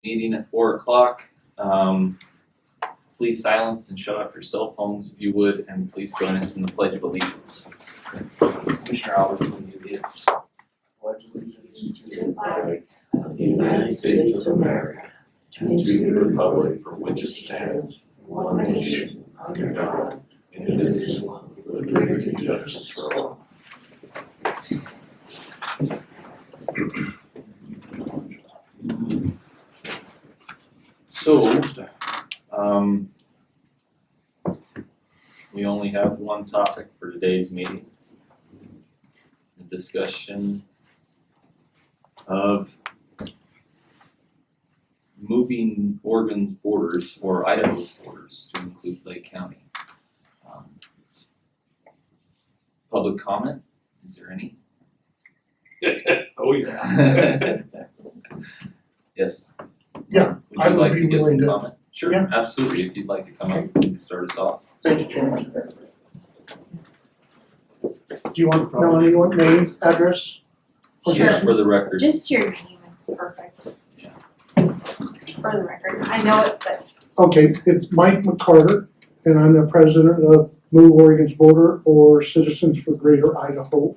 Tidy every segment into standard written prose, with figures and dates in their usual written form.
Meeting at 4 o'clock. Please silence and shut off your cell phones if you would, and please join us in the Pledge of Allegiance. Commissioner Albertson, will you lead us? Pledge allegiance to the flag of the United States of America and to the republic for which it stands, one nation, under God, indivisible, with liberty and justice for all. So, we only have one topic for today's meeting. The discussion of moving Oregon's borders or Idaho's borders to include Lake County. Public comment, is there any? Oh, yeah. Yes. Yeah, Would I you would like be to give some willing to- comment? Sure, Yeah. absolutely. If you'd like to come up and start us off. Thank you, Chairman. Do you want to know anyone, name, address? Just Sure. for the record. Just your name is perfect. For the record, I know it, but Okay, it's Mike McCarter, and I'm the president of Move Oregon's Border, or Citizens for Greater Idaho.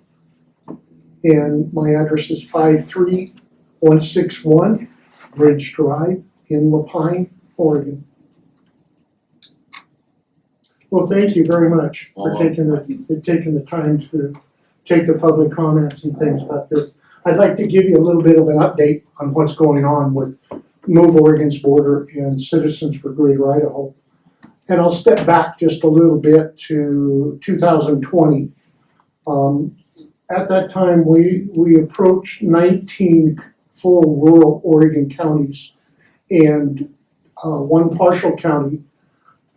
And my address is 53161 Bridge Drive in Lapine, Oregon. Well, thank you very much for taking the time to take the public comments and things about this. I'd like to give you a little bit of an update on what's going on with Move Oregon's Border and Citizens for Greater Idaho. And I'll step back just a little bit to 2020. At that time, we approached 19 full rural Oregon counties and one partial county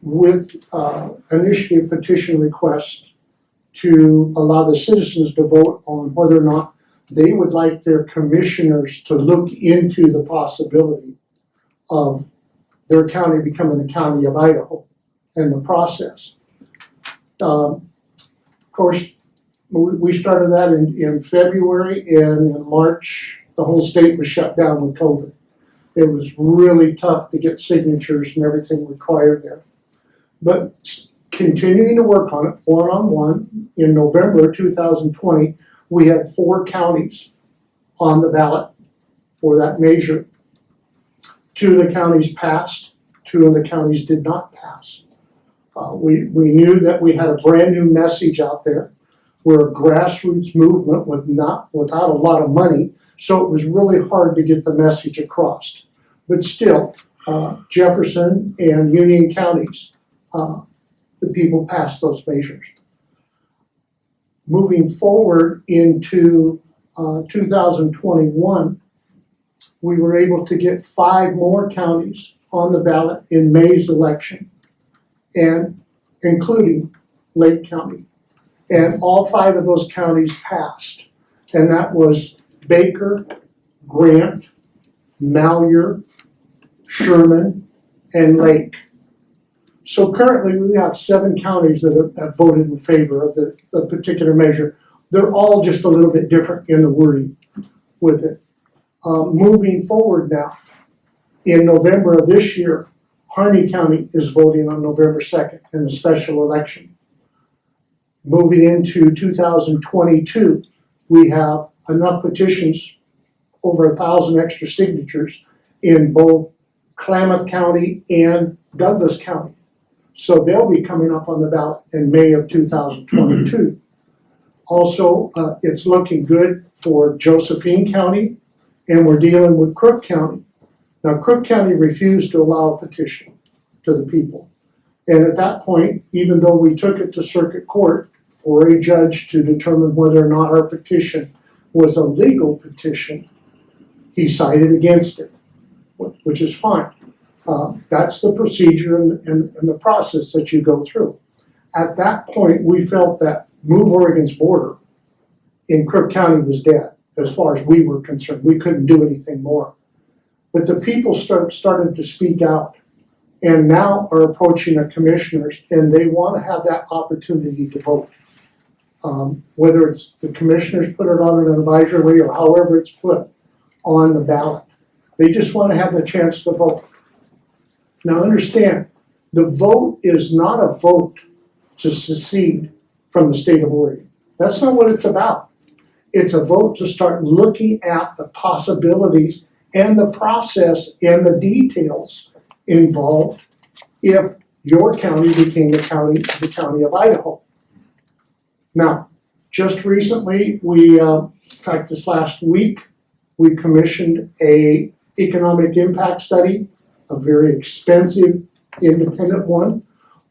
with initiative petition request to allow the citizens to vote on whether or not they would like their commissioners to look into the possibility of their county becoming the county of Idaho and the process. Of course, we started that in February, and in March, the whole state was shut down with COVID. It was really tough to get signatures and everything required there. But continuing to work on it one-on-one, in November 2020, we had 4 counties on the ballot for that measure. 2 of the counties passed, 2 of the counties did not pass. We knew that we had a brand new message out there. We're a grassroots movement without a lot of money, so it was really hard to get the message across. But still, Jefferson and Union counties, the people passed those measures. Moving forward into 2021, we were able to get 5 more counties on the ballot in May's election, and including Lake County. And all 5 of those counties passed, and that was Baker, Grant, Malheur, Sherman, and Lake. So currently, we have 7 counties that have voted in favor of the particular measure. They're all just a little bit different in the wording with it. Moving forward now, in November of this year, Harney County is voting on November 2nd in a special election. Moving into 2022, we have enough petitions, over 1,000 extra signatures in both Klamath County and Douglas County. So they'll be coming up on the ballot in May of 2022. Also, it's looking good for Josephine County, and we're dealing with Crook County. Now, Crook County refused to allow a petition to the people. And at that point, even though we took it to circuit court for a judge to determine whether or not our petition was a legal petition, he sided against it, which is fine. That's the procedure and the process that you go through. At that point, we felt that Move Oregon's Border in Crook County was dead, as far as we were concerned. We couldn't do anything more. But the people started to speak out, and now are approaching the commissioners, and they want to have that opportunity to vote. Whether it's the commissioners put it on an advisory or however it's put on the ballot. They just want to have the chance to vote. Now understand, the vote is not a vote to secede from the state of Oregon. That's not what it's about. It's a vote to start looking at the possibilities and the process and the details involved if your county became the county of Idaho. Now, just recently, in fact, this last week, we commissioned a economic impact study, a very expensive independent one,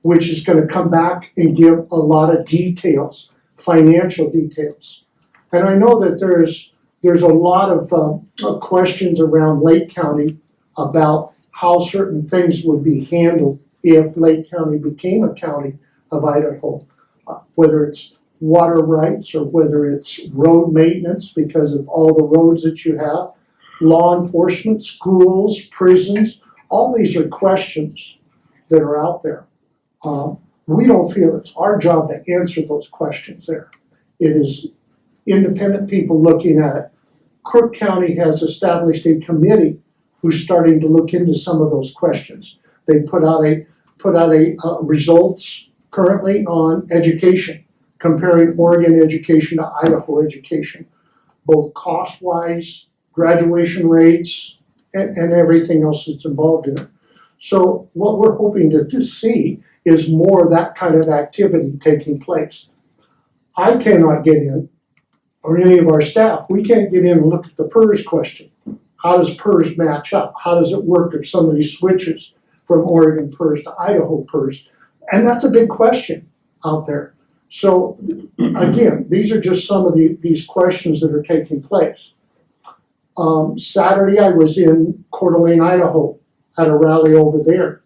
which is gonna come back and give a lot of details, financial details. And I know that there's a lot of questions around Lake County about how certain things would be handled if Lake County became a county of Idaho, whether it's water rights or whether it's road maintenance because of all the roads that you have, law enforcement, schools, prisons, all these are questions that are out there. We don't feel it's our job to answer those questions there. It is independent people looking at it. Crook County has established a committee who's starting to look into some of those questions. They put out results currently on education, comparing Oregon education to Idaho education, both cost-wise, graduation rates, and everything else that's involved in it. So what we're hoping to see is more of that kind of activity taking place. I cannot get in, or any of our staff, we can't get in and look at the PERS question. How does PERS match up? How does it work if somebody switches from Oregon PERS to Idaho PERS? And that's a big question out there. So again, these are just some of these questions that are taking place. Saturday, I was in Coeur d'Alene, Idaho, at a rally over there,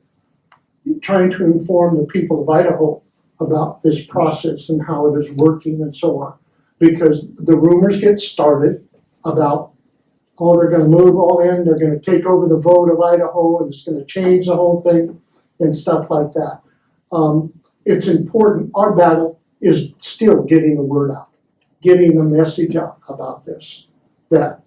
trying to inform the people of Idaho about this process and how it is working and so on. Because the rumors get started about, oh, they're gonna move all in, they're gonna take over the vote of Idaho, and it's gonna change the whole thing, and stuff like that. It's important, our battle is still getting the word out, getting the message out about this, that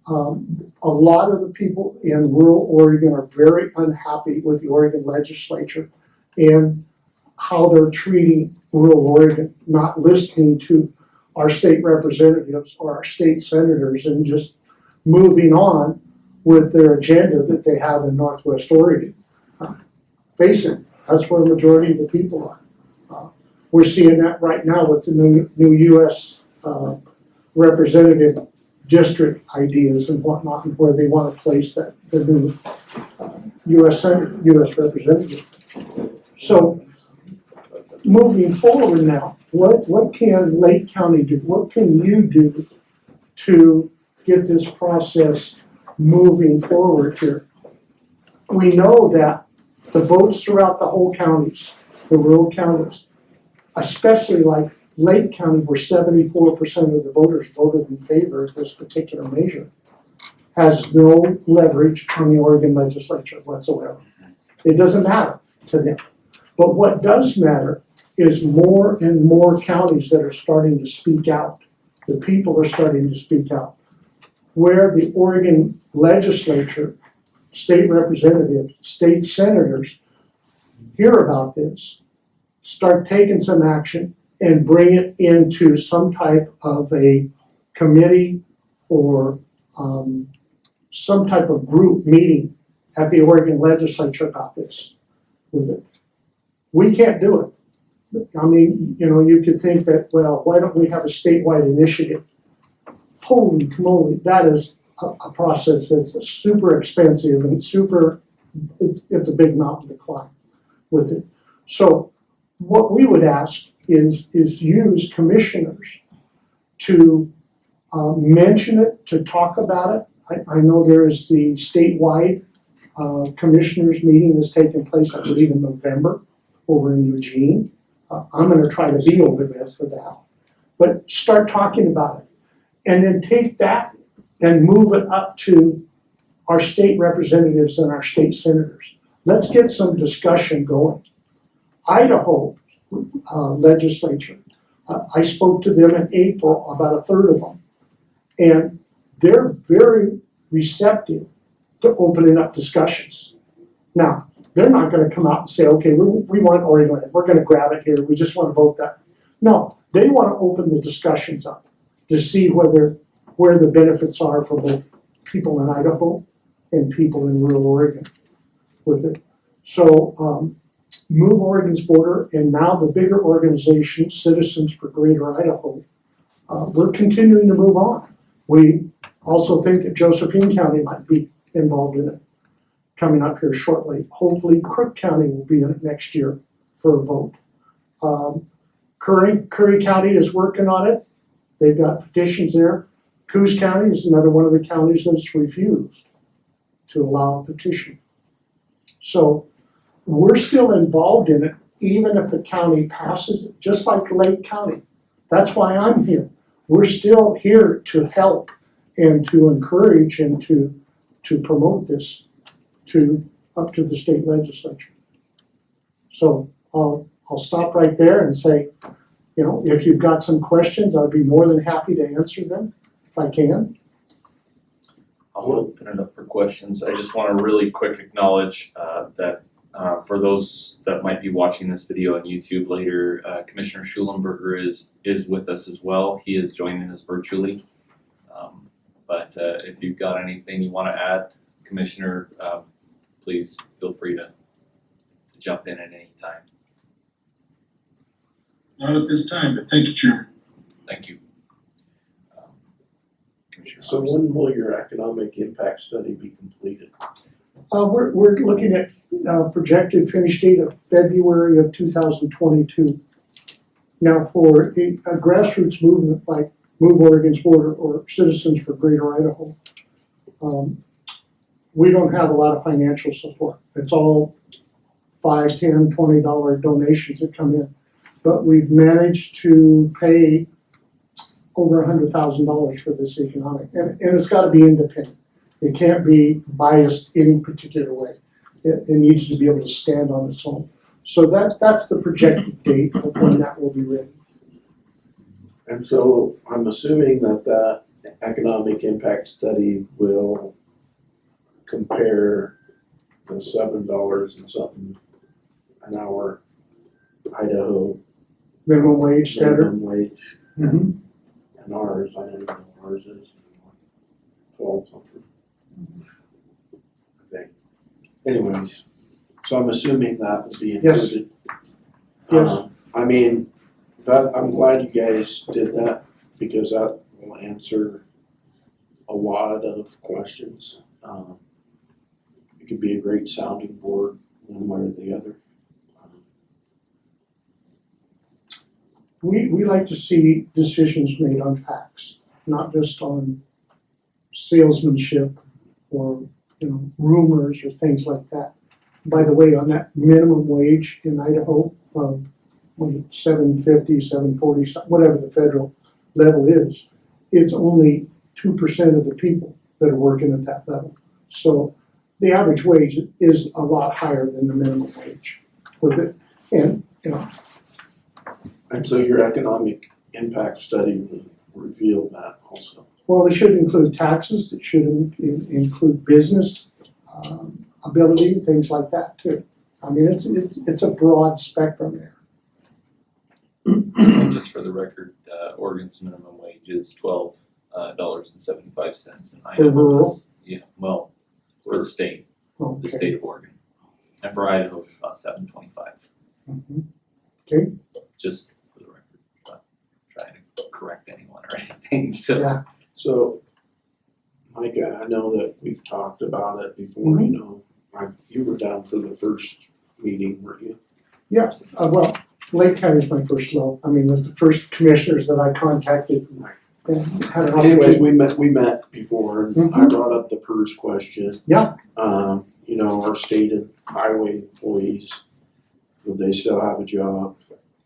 a lot of the people in rural Oregon are very unhappy with the Oregon legislature and how they're treating rural Oregon, not listening to our state representatives or our state senators and just moving on with their agenda that they have in Northwest Oregon. Face it, that's where the majority of the people are. We're seeing that right now with the new U.S. Representative district ideas and whatnot, and where they want to place the new U.S. Senator, U.S. Representative. So moving forward now, what can Lake County do? What can you do to get this process moving forward here? We know that the votes throughout the whole counties, the rural counties, especially like Lake County, where 74% of the voters voted in favor of this particular measure, has no leverage on the Oregon legislature whatsoever. It doesn't matter to them. But what does matter is more and more counties that are starting to speak out. The people are starting to speak out. Where the Oregon legislature, state representatives, state senators hear about this, start taking some action, and bring it into some type of a committee or some type of group meeting at the Oregon legislature about this with it. We can't do it. I mean, you could think that, well, why don't we have a statewide initiative? Holy moly, that is a process that's super expensive and it's a big mountain to climb with it. So what we would ask is use commissioners to mention it, to talk about it. I know there is the statewide commissioners meeting that's taking place, I believe, in November over in Eugene. I'm gonna try to be over there for that. But start talking about it. And then take that and move it up to our state representatives and our state senators. Let's get some discussion going. Idaho legislature, I spoke to them in April, about a third of them. And they're very receptive to opening up discussions. Now, they're not gonna come out and say, okay, we want Oregon land, we're gonna grab it here, we just wanna vote that. No, they wanna open the discussions up to see where the benefits are for both people in Idaho and people in rural Oregon with it. So, Move Oregon's Border, and now the bigger organization, Citizens for Greater Idaho, we're continuing to move on. We also think that Josephine County might be involved in it coming up here shortly. Hopefully Crook County will be in it next year for a vote. Curry County is working on it. They've got petitions there. Coos County is another one of the counties that's refused to allow a petition. So we're still involved in it, even if the county passes it, just like Lake County. That's why I'm here. We're still here to help and to encourage and to promote this up to the state legislature. So I'll stop right there and say, you know, if you've got some questions, I'd be more than happy to answer them if I can. I'll open it up for questions. I just want to really quick acknowledge that for those that might be watching this video on YouTube later, Commissioner Schulenberger is with us as well. He is joining us virtually. But if you've got anything you want to add, Commissioner, please feel free to jump in at any time. Not at this time, but thank you, Chairman. Thank you. Commissioner So Robertson. when will your economic impact study be completed? We're looking at projected finish date of February of 2022. Now for a grassroots movement like Move Oregon's Border or Citizens for Greater Idaho, we don't have a lot of financial support. It's all $5, $10, $20 donations that come in. But we've managed to pay over $100,000 for this economic, and it's gotta be independent. It can't be biased any particular way. It needs to be able to stand on its own. So that's the projected date of when that will be ready. And so I'm assuming that economic impact study will compare the $7 and something an hour Idaho Minimum wage standard. minimum wage Mhm. and ours, I don't even know what ours is, 12 something. I think. Anyways, so I'm assuming that will be Yes. included. Yes. I mean, I'm glad you guys did that because that will answer a lot of questions. It could be a great sounding board one way or the other. We like to see decisions made on facts, not just on salesmanship or, you know, rumors or things like that. By the way, on that minimum wage in Idaho, $7.50, $7.40, whatever the federal level is, it's only 2% of the people that are working at that level. So the average wage is a lot higher than the minimum wage with it. And, you know, And so your economic impact study will reveal that also. well, it should include taxes, it should include business ability, things like that too. I mean, it's a broad spectrum there. And just for the record, Oregon's minimum wage is $12.75 in Idaho. rural? Yeah, well, for the state, the Okay. state of Oregon. And for Idaho, it's about $7.25. Mhm. Okay. Just for the record, not trying to correct anyone or anything, so. Yeah. So, Micah, I know that we've talked about it before, you know, you were down for the first meeting, weren't you? Yeah, well, Lake County is my first love. I mean, it's the first commissioners that I contacted and had an Anyways, opportunity. we met before, and I brought up the PERS question. Yeah. You know, our state and highway employees, will they still have a job,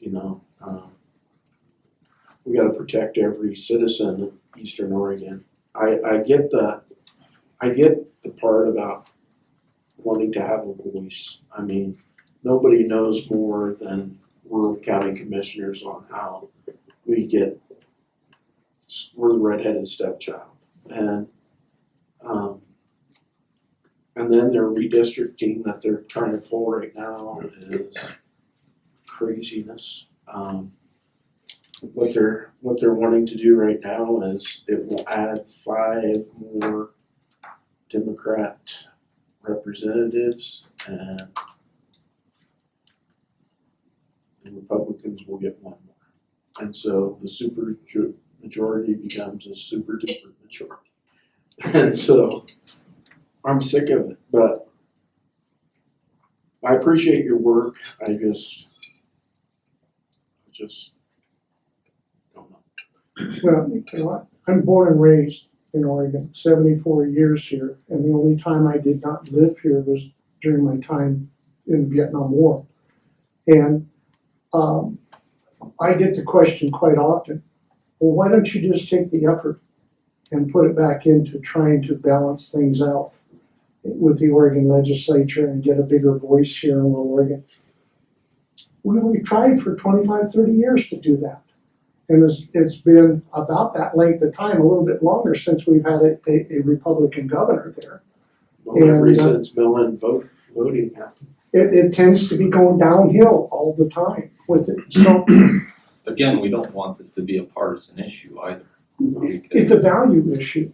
you know? We gotta protect every citizen of Eastern Oregon. I get the part about wanting to have a voice. I mean, nobody knows more than rural county commissioners on how we're the redheaded stepchild. And And then their redistricting that they're trying to pull right now is craziness. What they're wanting to do right now is it will add 5 more Democrat representatives and the Republicans will get 1 more. And so the super majority becomes a super duper majority. And so I'm sick of it, but I appreciate your work. I just don't know. Well, you know what? I'm born and raised in Oregon, 74 years here, and the only time I did not live here was during my time in the Vietnam War. And I get the question quite often, well, why don't you just take the effort and put it back into trying to balance things out with the Oregon legislature and get a bigger voice here in Oregon? We've tried for 25, 30 years to do that. And it's been about that length of time, a little bit longer since we've had a Republican governor there. Well, ever And, since mail-in voting happened. It tends to be going downhill all the time with it. So Again, we don't want this to be a partisan issue either. it's a value issue.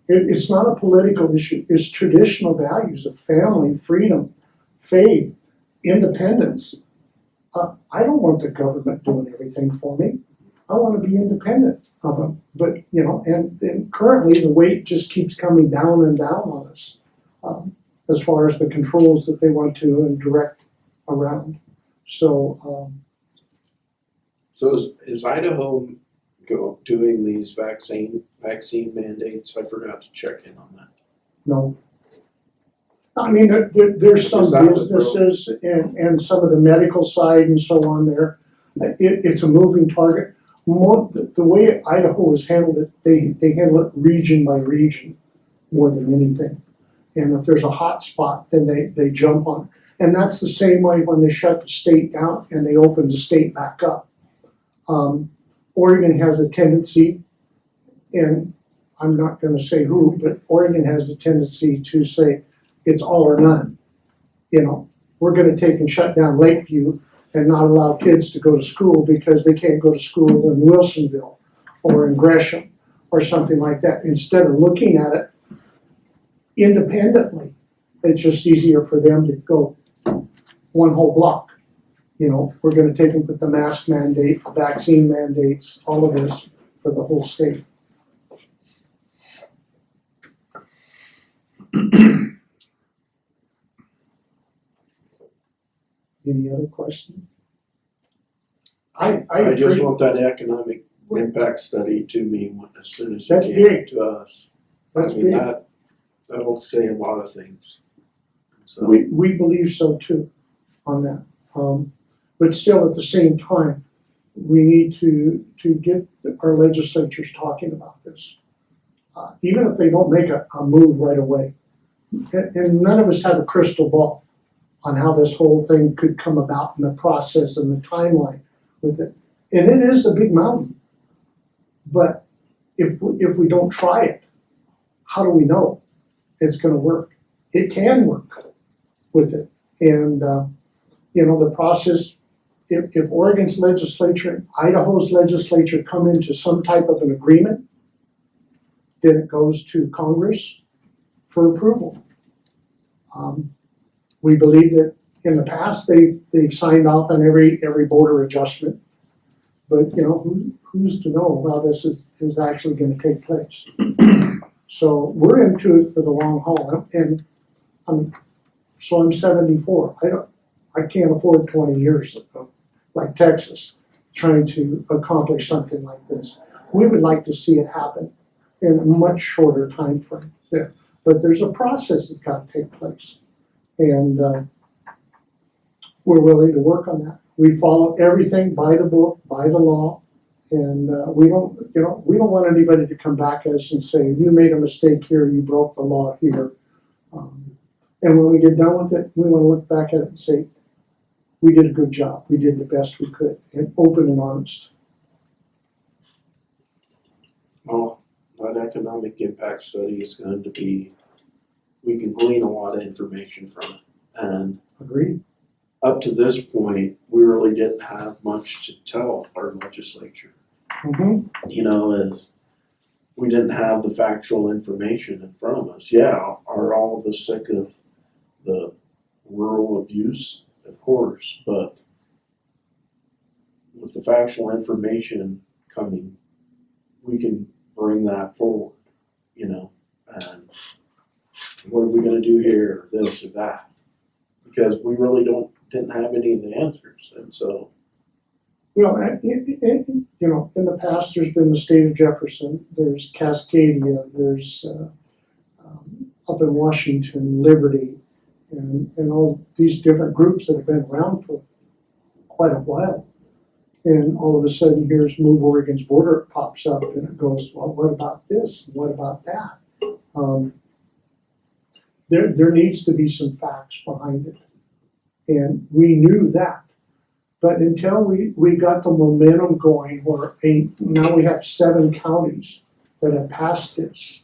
It's not a political issue. It's traditional values of family, freedom, faith, independence. I don't want the government doing everything for me. I want to be independent of them. But, you know, and currently the weight just keeps coming down and down on us as far as the controls that they want to direct around. So, So is Idaho doing these vaccine mandates? I forgot to check in on that. no. I mean, there's some Is that the businesses and some of the medical side and so on there. It's a moving target. The way Idaho has handled it, they handle it region by region more than anything. And if there's a hot spot, then they jump on it. And that's the same way when they shut the state down and they open the state back up. Oregon has a tendency, and I'm not gonna say who, but Oregon has a tendency to say it's all or none. You know, we're gonna take and shut down Lakeview and not allow kids to go to school because they can't go to school in Wilsonville or in Gresham or something like that. Instead of looking at it independently, it's just easier for them to go one whole block. You know, we're gonna take and put the mask mandate, the vaccine mandates, all of this for the whole state. Any other questions? I just agree. want that economic impact study to me as soon as you That's can big. to us. That's I mean, big. that'll say a lot of things. So, We believe so too on that. But still, at the same time, we need to get our legislatures talking about this. Even if they don't make a move right away. And none of us have a crystal ball on how this whole thing could come about in the process and the timeline with it. And it is a big mountain. But if we don't try it, how do we know it's gonna work? It can work with it. And, you know, the process, if Oregon's legislature and Idaho's legislature come into some type of an agreement, then it goes to Congress for approval. We believe that in the past, they've signed off on every border adjustment. But, you know, who's to know how this is actually gonna take place? So we're into it for the long haul, and I'm 74. I can't afford 20 years like Texas trying to accomplish something like this. We would like to see it happen in a much shorter time frame there. But there's a process that's got to take place, and we're willing to work on that. We follow everything by the book, by the law, and we don't want anybody to come back at us and say, you made a mistake here, you broke the law here. And when we get done with it, we want to look back at it and say, we did a good job, we did the best we could, and open and honest. well, that economic impact study is going to be we can glean a lot of information from it. And Agreed. up to this point, we really didn't have much to tell our legislature. Mm-hmm. You know, as we didn't have the factual information in front of us. Yeah, are all of us sick of the rural abuse? Of course, but with the factual information coming, we can bring that forward, you know, and what are we gonna do here, or this or that? Because we really didn't have any of the answers, and so, Well, you know, in the past, there's been the state of Jefferson, there's Cascadia, there's up in Washington, Liberty, and all these different groups that have been around for quite a while. And all of a sudden, here's Move Oregon's Border pops up, and it goes, well, what about this? What about that? There needs to be some facts behind it. And we knew that. But until we got the momentum going where now we have 7 counties that have passed this,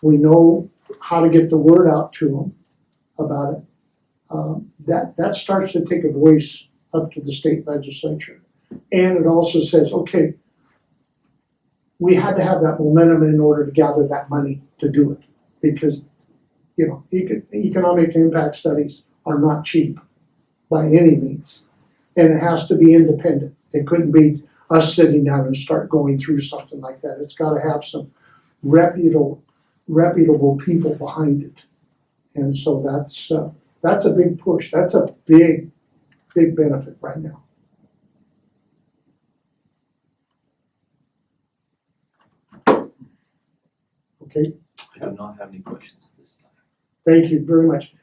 we know how to get the word out to them about it. That starts to take a voice up to the state legislature. And it also says, okay, we had to have that momentum in order to gather that money to do it. Because, you know, economic impact studies are not cheap by any means. And it has to be independent. It couldn't be us sitting down and start going through something like that. It's gotta have some reputable people behind it. And so that's a big push. That's a big benefit right now. Okay, I do not have any questions at this time. thank you very much.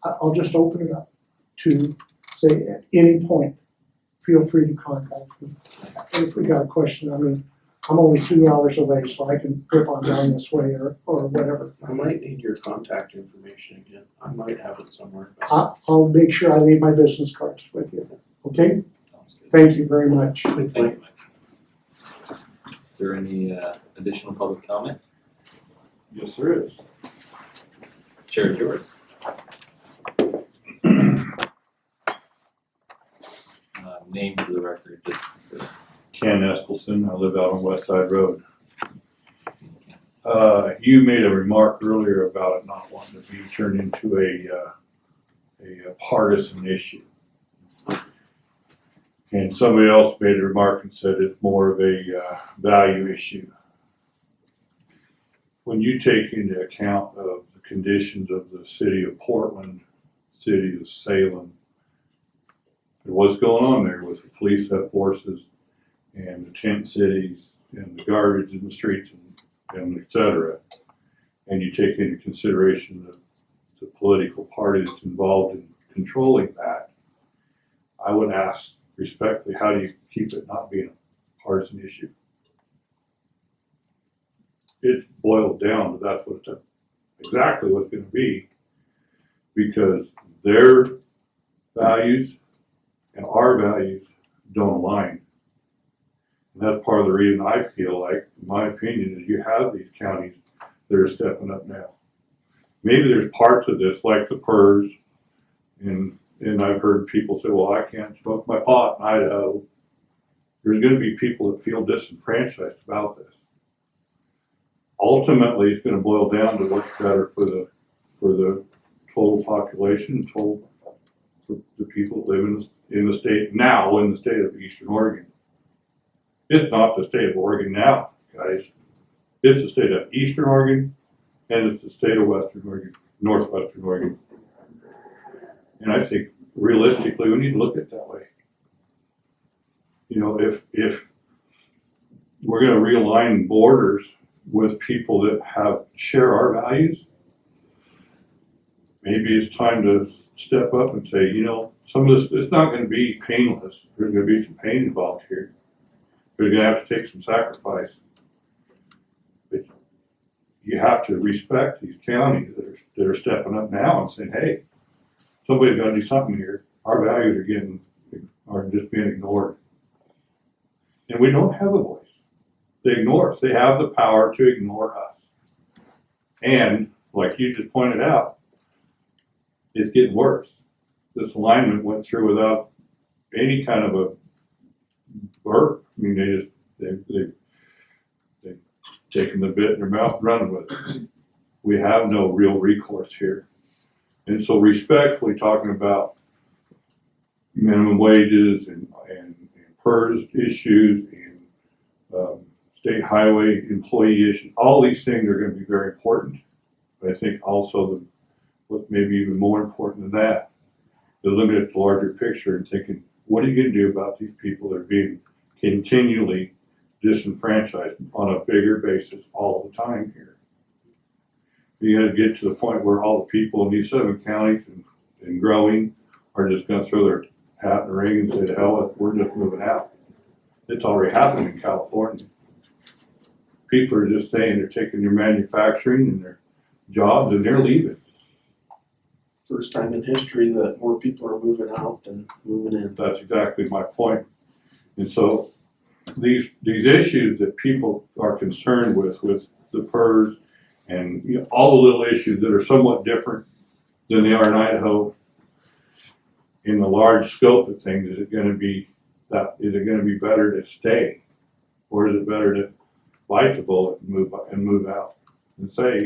I'll just open it up to say at any point, feel free to contact me. If we got a question, I mean, I'm only 2 hours away, so I can rip on down this way or whatever. I might need your contact information again. I might have it somewhere. I'll make sure I leave my business cards with you, okay? Sounds good. Thank you very much. Thank you, Mike. Is there any additional public comment? Yes, there is. Chair is yours. Name for the record, just for Ken Eskelson, I live out on West Side Road. seeing Ken. You made a remark earlier about it not wanting to be turned into a partisan issue. And somebody else made a remark and said it's more of a value issue. When you take into account of the conditions of the city of Portland, city of Salem, and what's going on there with the police forces and the tent cities and the garbage in the streets and et cetera, and you take into consideration the political party that's involved in controlling that, I would ask respectfully, how do you keep it not being a partisan issue? It's boiled down to that's what it's exactly what's going to be, because their values and our values don't align. And that's part of the reason I feel like, in my opinion, is you have these counties that are stepping up now. Maybe there's parts of this, like the PERS, and I've heard people say, well, I can't smoke my pot in Idaho. There's going to be people that feel disenfranchised about this. Ultimately, it's going to boil down to what's better for the total population, for the people that live in the state now, in the state of Eastern Oregon. It's not the state of Oregon now, guys. It's the state of Eastern Oregon, and it's the state of Western Oregon, Northwestern Oregon. And I think realistically, we need to look at it that way. You know, if we're going to realign borders with people that share our values, maybe it's time to step up and say, you know, some of this, it's not going to be painless. There's going to be some pain involved here. We're going to have to take some sacrifice. But you have to respect these counties that are stepping up now and saying, hey, somebody's got to do something here. Our values are just being ignored. And we don't have a voice. They ignore us. They have the power to ignore us. And like you just pointed out, it's getting worse. This alignment went through without any kind of a burp. I mean, they've taken the bit in their mouth and running with it. We have no real recourse here. And so respectfully talking about minimum wages and PERS issues and state highway employee issues, all these things are going to be very important. But I think also what may be even more important than that is looking at the larger picture and thinking, what are you going to do about these people that are being continually disenfranchised on a bigger basis all the time here? You got to get to the point where all the people in these 7 counties and growing are just going to throw their hat in the ring and say, to hell with it, we're just moving out. It's already happened in California. People are just saying they're taking their manufacturing and their jobs and they're leaving. First time in history that more people are moving out than moving in. That's exactly my point. And so these issues that people are concerned with the PERS and all the little issues that are somewhat different than they are in Idaho, in the large scope of things, is it going to be better to stay, or is it better to bite the bullet and move out and say,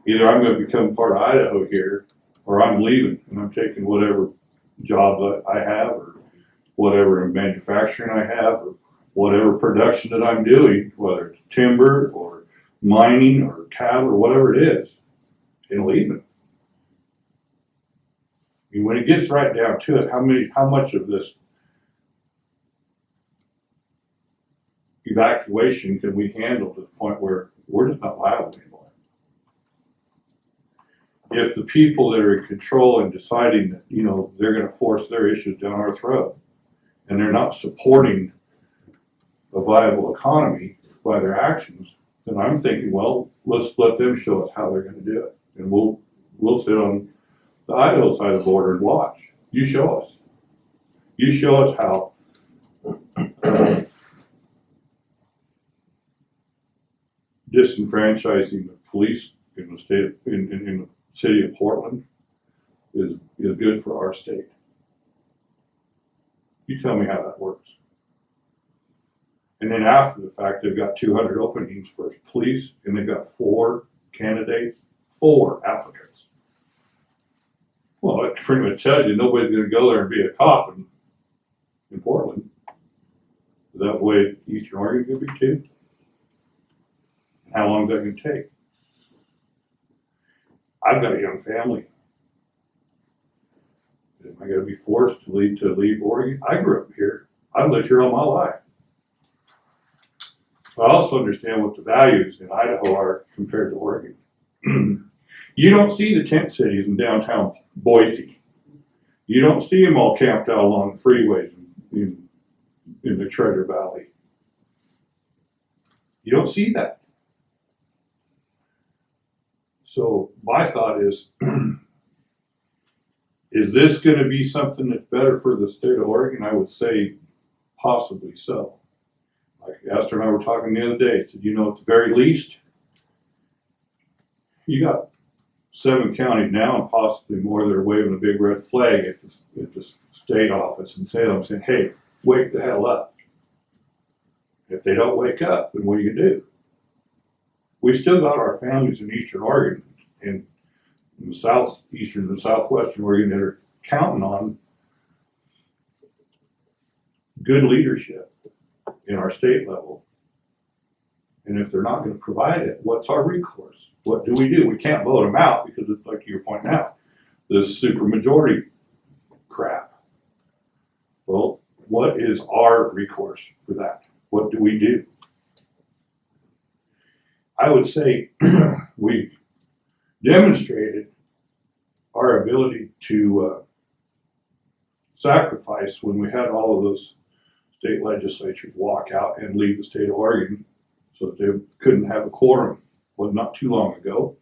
either I'm going to become part of Idaho here, or I'm leaving and I'm taking whatever job that I have, or whatever manufacturing I have, or whatever production that I'm doing, whether it's timber or mining or cattle or whatever it is, and leaving. I mean, when it gets right down to it, how much of this evacuation can we handle to the point where we're just not liable anymore? If the people that are in control and deciding that, they're going to force their issues down our throat, and they're not supporting a viable economy by their actions, then I'm thinking, well, let's let them show us how they're going to do it, and we'll sit on the Idaho side of the border and watch. You show us. You show us how disenfranchising the police in the state in the city of Portland is good for our state. You tell me how that works. And then after the fact, they've got 200 openings for police, and they've got 4 candidates, 4 applicants. Well, that pretty much tells you nobody's going to go there and be a cop in Portland. Is that the way Eastern Oregon could be too? How long is that going to take? I've got a young family. Am I going to be forced to leave Oregon? I grew up here. I've lived here all my life. I also understand what the values in Idaho are compared to Oregon. You don't see the tent cities in downtown Boise. You don't see them all camped out along the freeways in the Treasure Valley. You don't see that. So my thought is this going to be something that's better for the state of Oregon? I would say possibly so. Like Esther and I were talking the other day, said, at the very least, you got 7 counties now and possibly more that are waving a big red flag at the state office in Salem saying, hey, wake the hell up. If they don't wake up, then what are you going to do? We still got our families in Eastern Oregon and in the southeastern and southwestern Oregon that are counting on good leadership in our state level. And if they're not going to provide it, what's our recourse? What do? We can't vote them out because it's like you're pointing out, this supermajority crap. Well, what is our recourse for that? What do we do? I would say we demonstrated our ability to sacrifice when we had all of those state legislatures walk out and leave the state of Oregon so that they couldn't have a quorum. Well, not too long ago.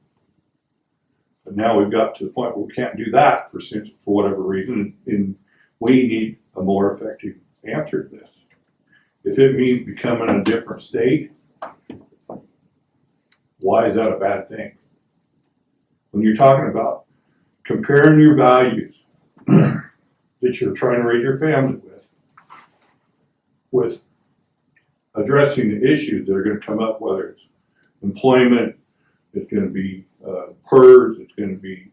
But now we've got to the point where we can't do that for whatever reason, and we need a more effective answer to this. If it means becoming a different state, why is that a bad thing? when you're talking about comparing your values that you're trying to raise your family with addressing the issues that are gonna come up, whether it's employment, it's gonna be PERS, it's gonna be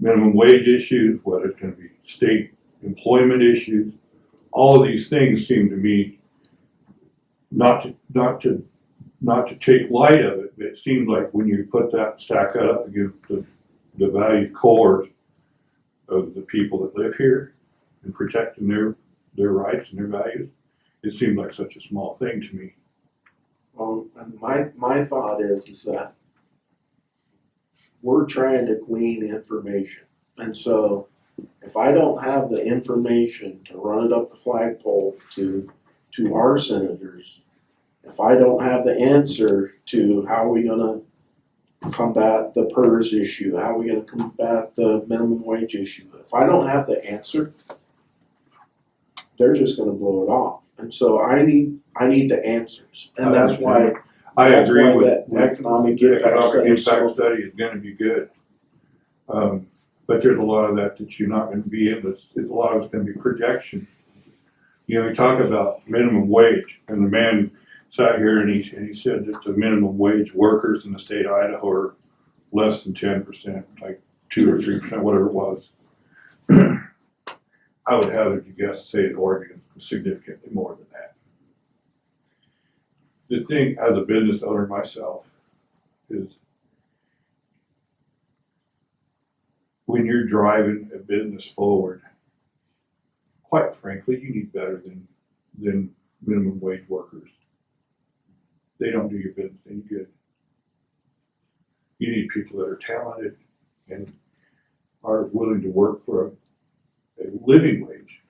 minimum wage issues, whether it's gonna be state employment issues. All of these things seem to me not to take light of it, but it seems like when you stack that up against the valued cores of the people that live here and protecting their rights and their values, it seems like such a small thing to me. Well, and my thought is that we're trying to glean information. And so if I don't have the information to run it up the flagpole to our senators, if I don't have the answer to how are we gonna combat the PERS issue, how are we gonna combat the minimum wage issue, if I don't have the answer, they're just gonna blow it off. And so I need the answers. And that's why I That's agree why with the economic the impact economic study is impact so- study is gonna be good. But there's a lot of that you're not gonna be able to, a lot of it's gonna be projection. You know, we talk about minimum wage, and the man sat here and he said that the minimum wage workers in the state of Idaho are less than 10%, like 2 or 3%, whatever it was. I would hazard to guess, say in Oregon, significantly more than that. The thing, as a business owner myself, is when you're driving a business forward, quite frankly, you need better than minimum wage workers. They don't do your business any good. You need people that are talented and are willing to work for a living wage,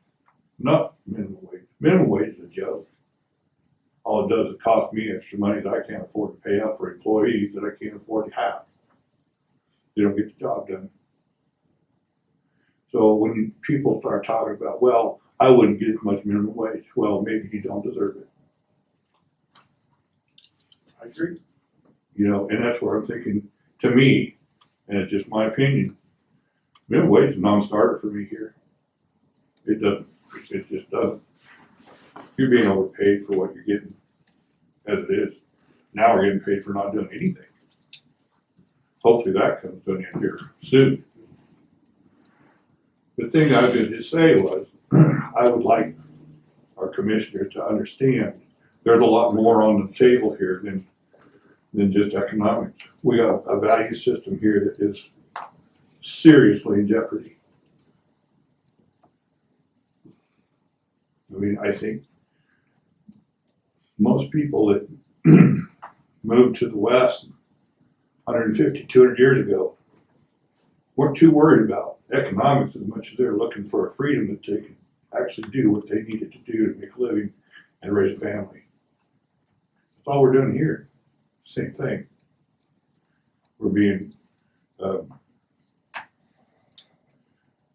not minimum wage. Minimum wage is a joke. All it does is cost me extra money that I can't afford to pay out for employees that I can't afford to have. They don't get the job done. So when people start talking about, well, I wouldn't get as much minimum wage, well, maybe you don't deserve it. I agree. You know, and that's where I'm thinking, to me, and it's just my opinion, minimum wage is a non-starter for me here. It just doesn't. You're being overpaid for what you're getting as it is. Now we're getting paid for not doing anything. Hopefully that comes to an end here soon. The thing I was going to just say was, I would like our commissioner to understand there's a lot more on the table here than just economics. We got a value system here that is seriously in jeopardy. I mean, I think most people that moved to the West 150, 200 years ago weren't too worried about economics as much as they were looking for a freedom that they could actually do what they needed to do to make a living and raise a family. That's all we're doing here. Same thing. We're being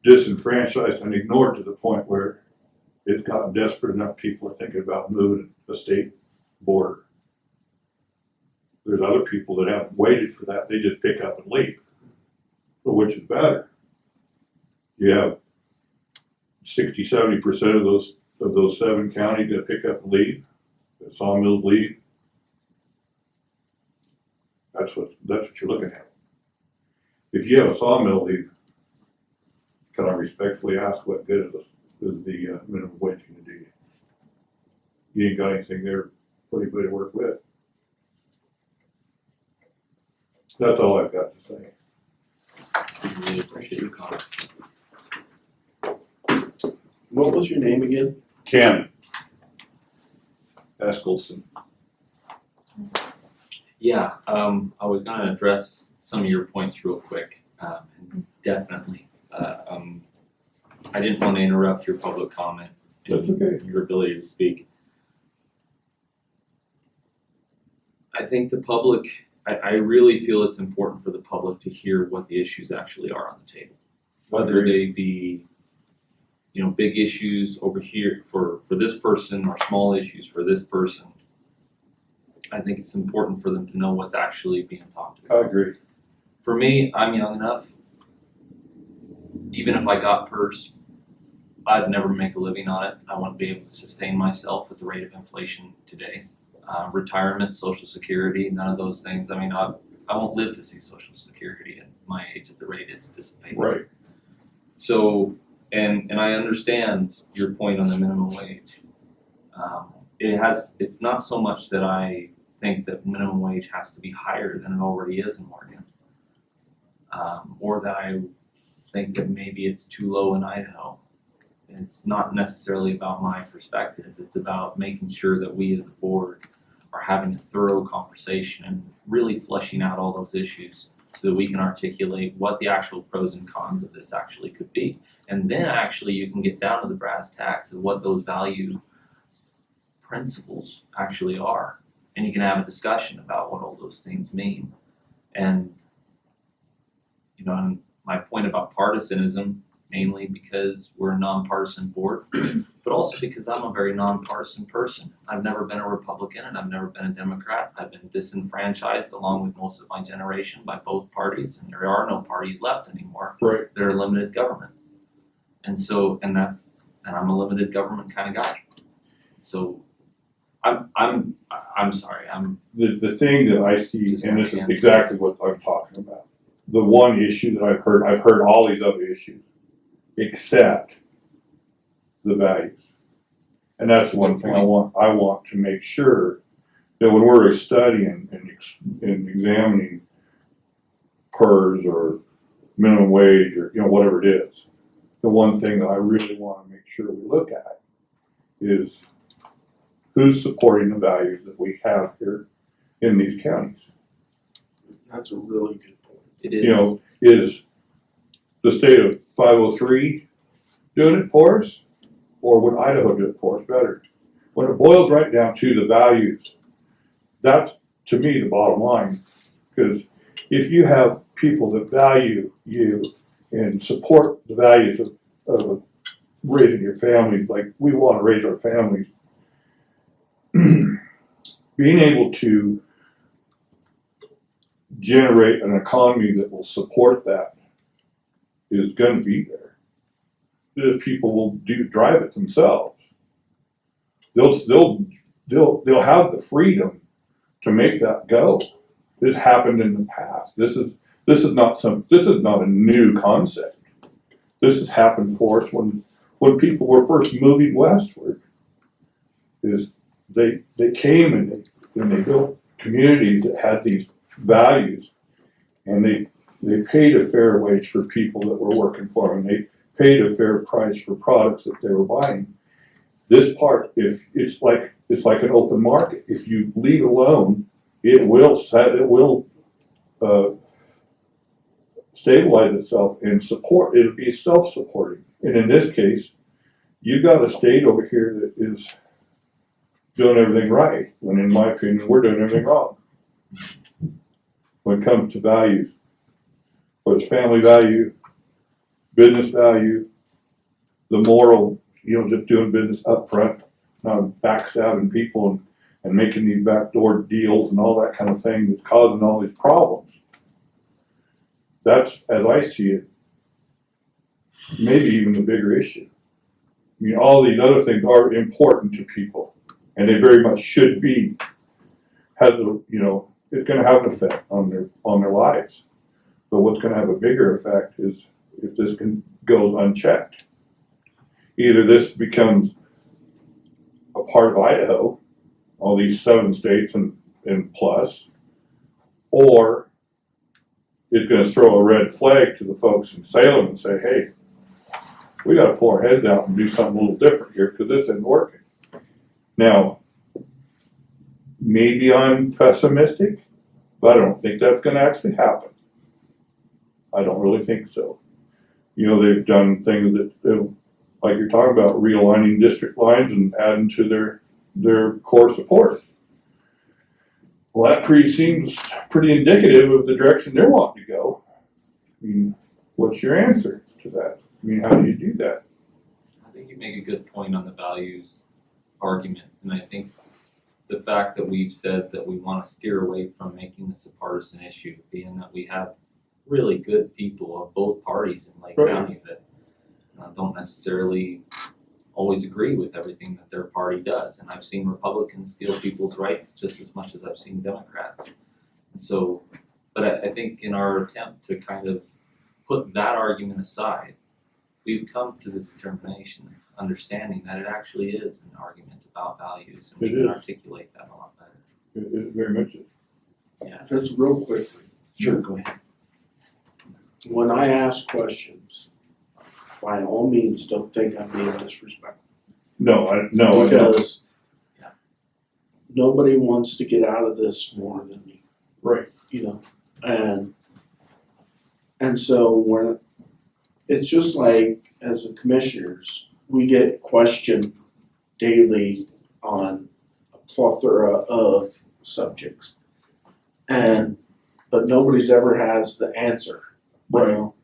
disenfranchised and ignored to the point where it's gotten desperate enough people are thinking about moving the state border. There's other people that haven't waited for that. They just pick up and leave. So which is better? You have 60, 70% of those 7 counties that pick up and leave. The sawmills leave. That's what you're looking at. If you have a sawmill leave, can I respectfully ask what good is the minimum wage going to do you? You ain't got anything there for anybody to work with. That's all I've got to say. I really appreciate your comments. What was your name again? Ken Eskelson. Yeah, I was gonna address some of your points real quick, and definitely. I didn't want to interrupt your public comment That's okay. your ability to speak. I think the public, I really feel it's important for the public to hear what the issues actually are on the table. Whether they be, you know, big issues over here for this person or small issues for this person. I think it's important for them to know what's actually being talked about. I agree. For me, I'm young enough, even if I got PERS, I'd never make a living on it. I want to be able to sustain myself at the rate of inflation today. Retirement, Social Security, none of those things. I mean, I won't live to see Social Security at my age at the rate it's dissipating. Right. So, and I understand your point on the minimum wage. It's not so much that I think that minimum wage has to be higher than it already is in Oregon. Or that I think that maybe it's too low in Idaho. It's not necessarily about my perspective. It's about making sure that we as a board are having a thorough conversation and really fleshing out all those issues so that we can articulate what the actual pros and cons of this actually could be. And then actually you can get down to the brass tacks of what those value principles actually are. And you can have a discussion about what all those things mean. And, you know, and my point about partisanism, mainly because we're a nonpartisan board, but also because I'm a very nonpartisan person. I've never been a Republican and I've never been a Democrat. I've been disenfranchised along with most of my generation by both parties, and there are no parties left anymore. Right. They're limited government. And so, and I'm a limited government kind of guy. So I'm sorry, The thing that I see, Just and this is answer exactly this. what I'm talking about. The one issue that I've heard all these other issues, except the values. And that's one thing I want to make sure that when we're studying and examining PERS or minimum wage or, you know, whatever it is, the one thing that I really want to make sure we look at is who's supporting the values that we have here in these counties. That's a really good point. it is. You know, is the state of 503 doing it for us, or would Idaho do it for us better? When it boils right down to the values, that's to me the bottom line. Because if you have people that value you and support the values of raising your families like we want to raise our families, being able to generate an economy that will support that is going to be there. The people will drive it themselves. They'll have the freedom to make that go. This happened in the past. This is not a new concept. This has happened for us when people were first moving westward. Is they came and they built communities that had these values, and they paid a fair wage for people that were working for them. They paid a fair price for products that they were buying. This part, if it's like an open market. If you leave alone, it will stabilize itself and support. It'll be self-supporting. And in this case, you've got a state over here that is doing everything right, when in my opinion, we're doing everything wrong. When it comes to values, whether it's family value, business value, the moral, just doing business up front, not backstabbing people and making these backdoor deals and all that kind of thing that's causing all these problems. That's, as I see it, maybe even the bigger issue. I mean, all these other things are important to people, and they very much should be. It's going to have an effect on their lives. But what's going to have a bigger effect is if this goes unchecked. Either this becomes a part of Idaho, all these 7 states and plus, or it's going to throw a red flag to the folks in Salem and say, hey, we got to pull our heads out and do something a little different here because this isn't working. Now, maybe I'm pessimistic, but I don't think that's going to actually happen. I don't really think so. They've done things that, like you're talking about, realigning district lines and adding to their core support. Well, that seems pretty indicative of the direction they're wanting to go. I mean, what's your answer to that? I mean, how do you do that? I think you make a good point on the values argument, and I think the fact that we've said that we want to steer away from making this a partisan issue, being that we have really good people of both parties in Lake Right. County that don't necessarily always agree with everything that their party does. And I've seen Republicans steal people's rights just as much as I've seen Democrats. And so, but I think in our attempt to kind of put that argument aside, we've come to the determination, understanding that it actually is an argument about values, and we It can is. articulate that a lot better. It very much is. Yeah. Just real quickly, Sure, go ahead. when I ask questions, by all means, don't think I'm being disrespectful. No, I don't. Because Yeah. nobody wants to get out of this more than me, Right. you know, and so when, it's just like, as the commissioners, we get questioned daily on a plethora of subjects. But nobody's ever has the answer, you Right. know?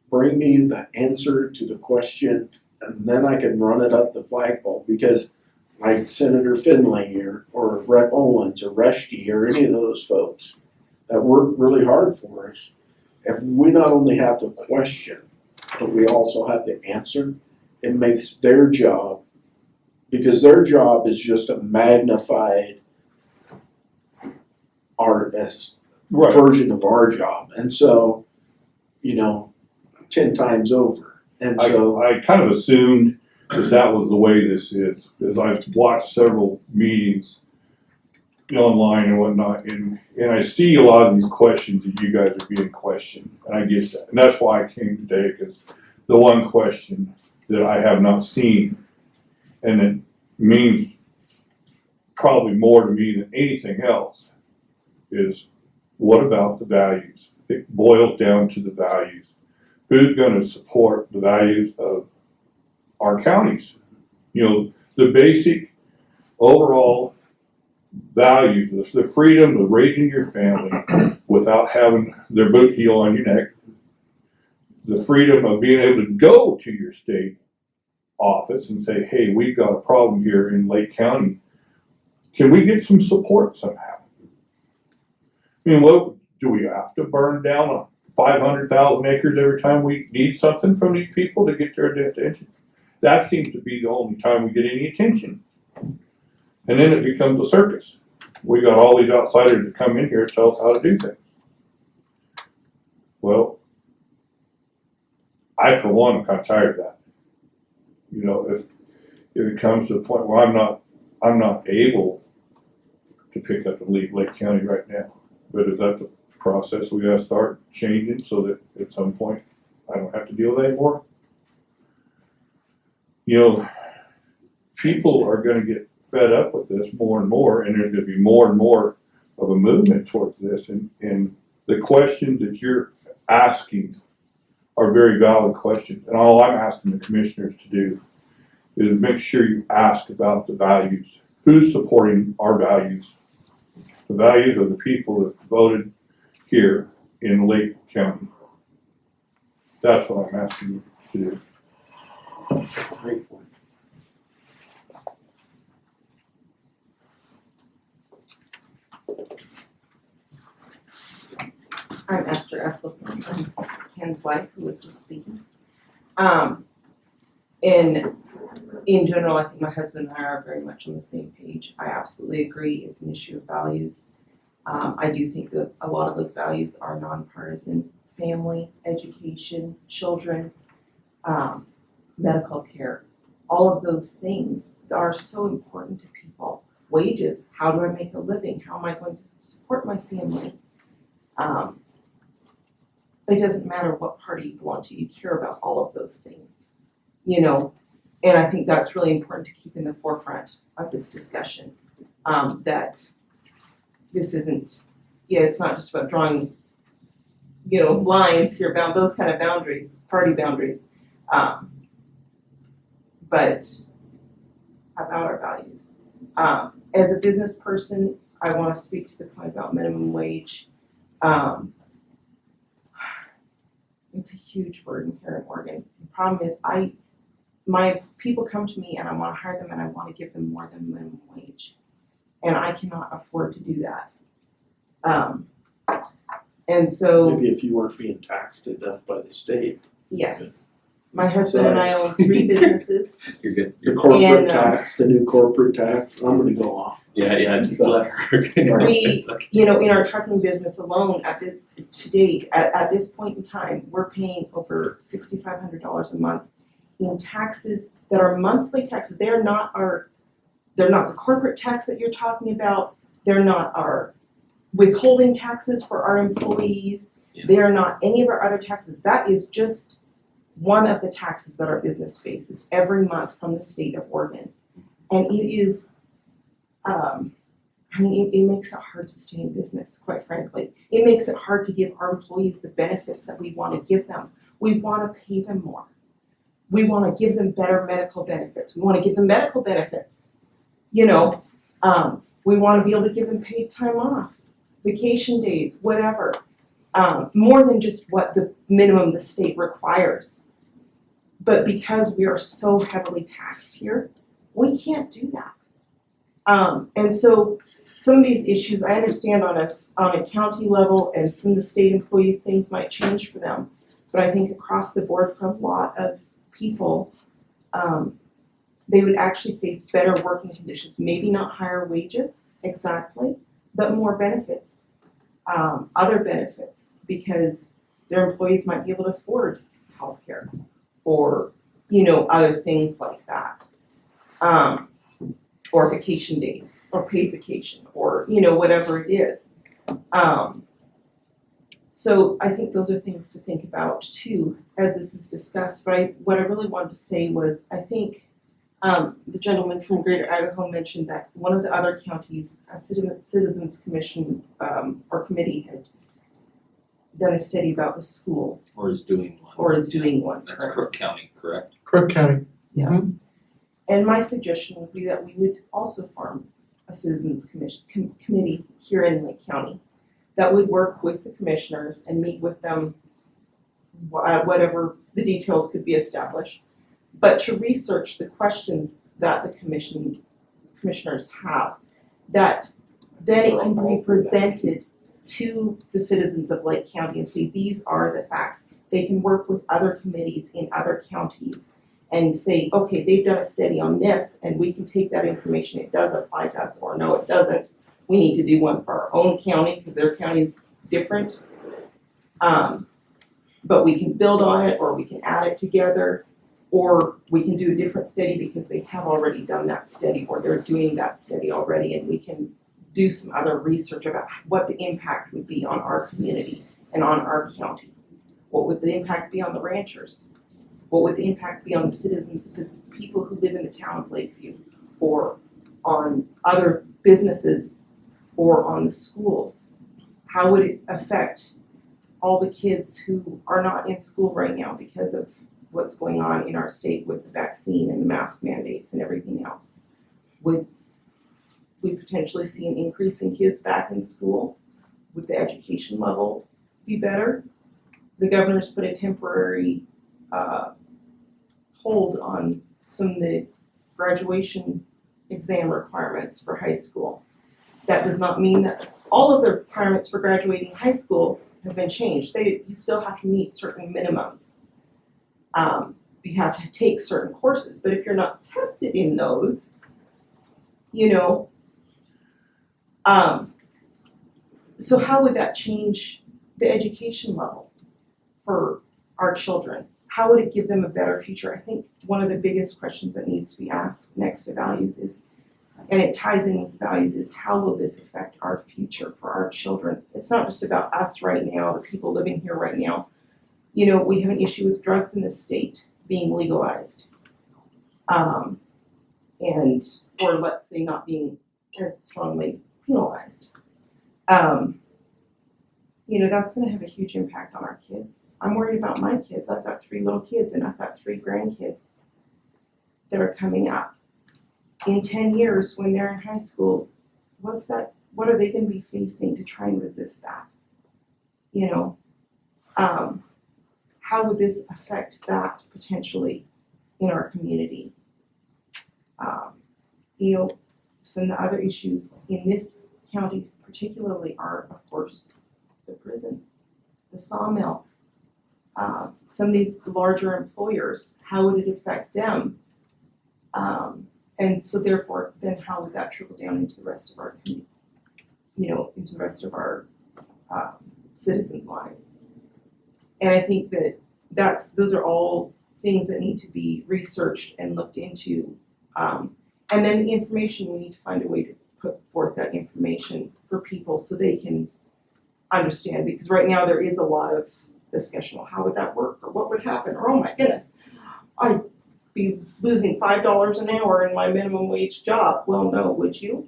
Bring me the answer to the question, and then I can run it up the flagpole, because like Senator Finley or Rep. Owens or Reschke or any of those folks that work really hard for us, if we not only have the question, but we also have the answer, it makes their job, because their job is just a magnified Right. version of our job, and so, 10 times over, and so. I kind of assumed that was the way this is, because I've watched several meetings online and whatnot, and I see a lot of these questions that you guys are being questioned, and I get that. And that's why I came today, because the one question that I have not seen, and it means probably more to me than anything else, is what about the values? It boils down to the values. Who's going to support the values of our counties? The basic overall values, the freedom of raising your family without having their boot heel on your neck, the freedom of being able to go to your state office and say, hey, we've got a problem here in Lake County. Can we get some support somehow? I mean, what do we have to burn down 500,000 acres every time we need something from these people to get their attention? That seems to be the only time we get any attention. And then it becomes a circus. We got all these outsiders that come in here and tell us how to do things. Well, I for one am kind of tired of that. If it comes to the point where I'm not able to pick up and leave Lake County right now. But is that the process we gotta start changing so that at some point I don't have to deal with that anymore? People are gonna get fed up with this more and more, and there's gonna be more and more of a movement towards this, and the questions that you're asking are very valid questions, and all I'm asking the commissioners to do is make sure you ask about the values. Who's supporting our values? The values of the people that voted here in Lake County. That's what I'm asking you to do. Great point. I'm Esther Eskelson. I'm Ken's wife, who was just speaking. In general, I think my husband and I are very much on the same page. I absolutely agree. It's an issue of values. I do think that a lot of those values are nonpartisan: family, education, children, medical care. All of those things are so important to people. Wages, how do I make a living? How am I going to support my family? It doesn't matter what party you belong to, you care about all of those things, and I think that's really important to keep in the forefront of this discussion, that this isn't, it's not just about drawing, lines here, those kind of boundaries, party boundaries, but about our values. As a business person, I want to speak to the point about minimum wage. It's a huge burden here in Oregon. The problem is my people come to me and I want to hire them and I want to give them more than minimum wage. And I cannot afford to do that. And so, Maybe if you weren't being taxed to death by the state. yes, my husband and I own 3 businesses. You're good. The corporate And, tax, the new corporate tax, I'm gonna go off. Yeah, just let her. It's okay. You know, in our trucking business alone, to date, at this point in time, we're paying over $6,500 a month in taxes that are monthly taxes. They're not the corporate tax that you're talking about. They're not our withholding taxes for our employees. Yeah. They are not any of our other taxes. That is just one of the taxes that our business faces every month from the state of Oregon. And it is, it makes it hard to stay in business, quite frankly. It makes it hard to give our employees the benefits that we want to give them. We want to pay them more. We want to give them better medical benefits. We want to give them medical benefits. We want to be able to give them paid time off, vacation days, whatever. More than just what the minimum the state requires. But because we are so heavily taxed here, we can't do that. And so some of these issues, I understand on a county level and some of the state employees, things might change for them. But I think across the board for a lot of people, they would actually face better working conditions, maybe not higher wages, exactly, but more benefits, other benefits, because their employees might be able to afford healthcare or, other things like that. Or vacation days, or paid vacation, or, whatever it is. So I think those are things to think about too, as this is discussed. But what I really wanted to say was, I think the gentleman from Greater Idaho mentioned that one of the other counties, a citizens commission or committee had done a study about the school, Or is doing one. or is doing one. That's correct? Crook County, correct? Crook County. Yeah. And my suggestion would be that we would also form a citizens committee here in Lake County that would work with the commissioners and meet with them, whatever the details could be established, but to research the questions that the commissioners have, that then it can be presented to the citizens of Lake County and say, these are the facts. They can work with other committees in other counties and say, okay, they've done a study on this, and we can take that information, it does apply to us, or no, it doesn't. We need to do one for our own county, because their county is different. But we can build on it, or we can add it together, or we can do a different study because they have already done that study, or they're doing that study already, and we can do some other research about what the impact would be on our community and on our county. What would the impact be on the ranchers? What would the impact be on the citizens, the people who live in the town of Lakeview, or on other businesses, or on the schools? How would it affect all the kids who are not in school right now because of what's going on in our state with the vaccine and the mask mandates and everything else? Would we potentially see an increase in kids back in school? Would the education level be better? The governor's put a temporary hold on some of the graduation exam requirements for high school. That does not mean that all of the requirements for graduating high school have been changed. You still have to meet certain minimums. You have to take certain courses, but if you're not tested in those, so how would that change the education level for our children? How would it give them a better future? I think one of the biggest questions that needs to be asked next to values is, and it ties in with values, is how will this affect our future for our children? It's not just about us right now, the people living here right now. We have an issue with drugs in this state being legalized. Or let's say not being as strongly penalized. That's gonna have a huge impact on our kids. I'm worried about my kids. I've got 3 little kids and I've got 3 grandkids that are coming up. In 10 years, when they're in high school, what are they gonna be facing to try and resist that? How would this affect that potentially in our community? Some of the other issues in this county particularly are, of course, the prison the sawmill, some of these larger employers, how would it affect them? And so therefore, then how would that trickle down into the rest of our, into the rest of our citizens' lives? And I think that those are all things that need to be researched and looked into. And then the information, we need to find a way to put forth that information for people so they can understand, because right now there is a lot of discussion, well, how would that work, or what would happen, or oh my goodness, I'd be losing $5 an hour in my minimum wage job. Well, no, would you?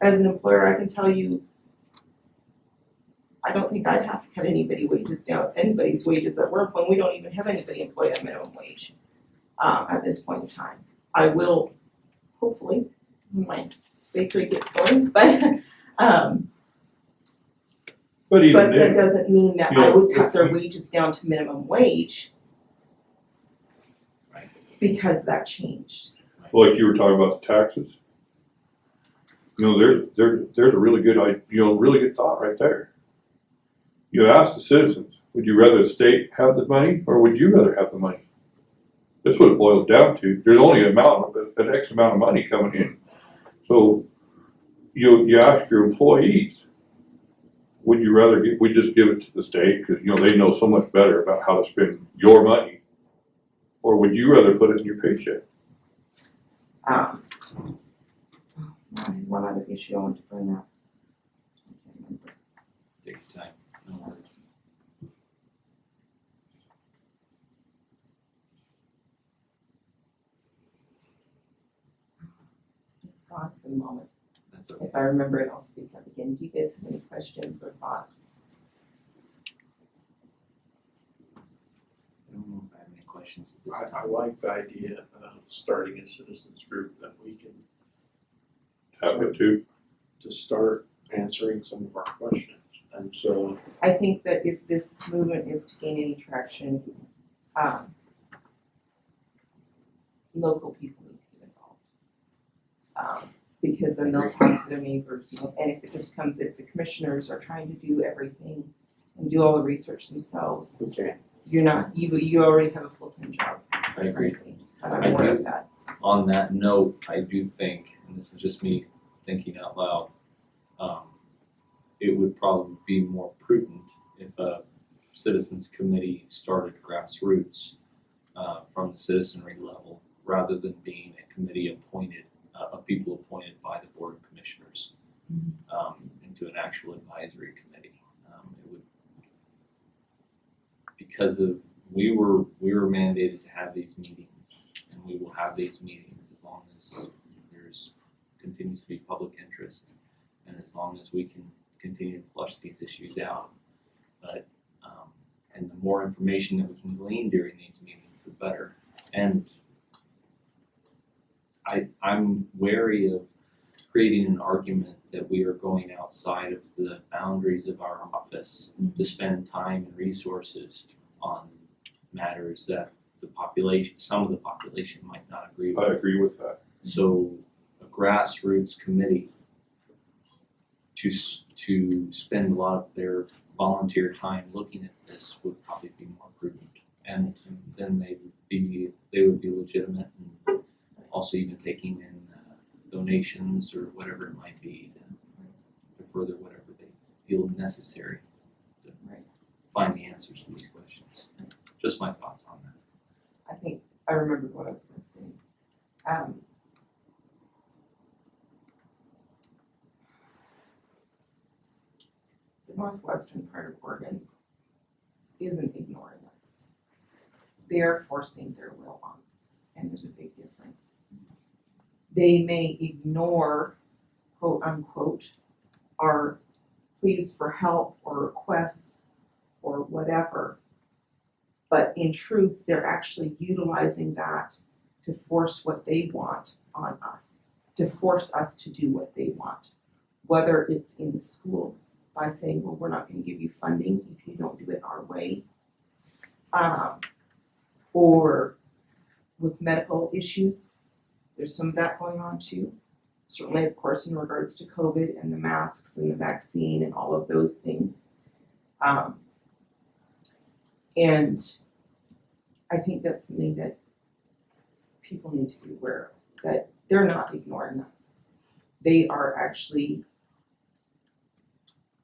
As an employer, I can tell you, I don't think I'd have to cut anybody's wages down, anybody's wages at work, when we don't even have anybody employed at minimum wage at this point in time. I will, hopefully, when my bakery gets going, but But even but that then, doesn't mean that I would cut their wages down to minimum wage because that changed. like you were talking about the taxes. There's a really good, really good thought right there. You ask the citizens, would you rather the state have the money, or would you rather have the money? That's what it boils down to. There's only an X amount of money coming in. So you ask your employees, would you rather we just give it to the state because they know so much better about how to spend your money, or would you rather put it in your paycheck? I had one other issue I wanted to bring up. I can't remember. Take your time, no worries. It's gone for the moment. That's okay. If I remember it, I'll speak up again. Do you guys have any questions or thoughts? I don't know if I have any questions at this I time. like the idea of starting a citizens group that we can Have it too. to start answering some of our questions. And so, I think that if this movement is to gain any traction, local people need to get involved. Because then they'll talk to their neighbors, and if if the commissioners are trying to do everything and do all the research themselves, okay, you already have a full-time job. I agree. frankly, and I'm aware of that. On that note, I do think, and this is just me thinking out loud, it would probably be more prudent if a citizens committee started grassroots from the citizenry level, rather than being a committee appointed of people appointed by the Board of Commissioners into an actual advisory committee. It would, because of we were mandated to have these meetings, and we will have these meetings as long as there's continues to be public interest, and as long as we can continue to flush these issues out. But and the more information that we can glean during these meetings, the better. And I'm wary of creating an argument that we are going outside of the boundaries of our office to spend time and resources on matters that some of the population might not agree with. I agree with that. So a grassroots committee to spend a lot of their volunteer time looking at this would probably be more prudent. And then they would be legitimate, and also even taking in donations or whatever it might be to further whatever they feel necessary to find the answers to these questions. Just my thoughts on that. I think I remember what I was going to say. The northwestern part of Oregon isn't ignoring us. They are forcing their will on us, and there's a big difference. They may ignore, quote unquote, our pleas for help or requests or whatever, but in truth, they're actually utilizing that to force what they want on us, to force us to do what they want, whether it's in the schools by saying, well, we're not going to give you funding if you don't do it our way, or with medical issues. There's some of that going on too. Certainly, of course, in regards to COVID and the masks and the vaccine and all of those things. And I think that's something that people need to be aware of, that they're not ignoring us. They are actually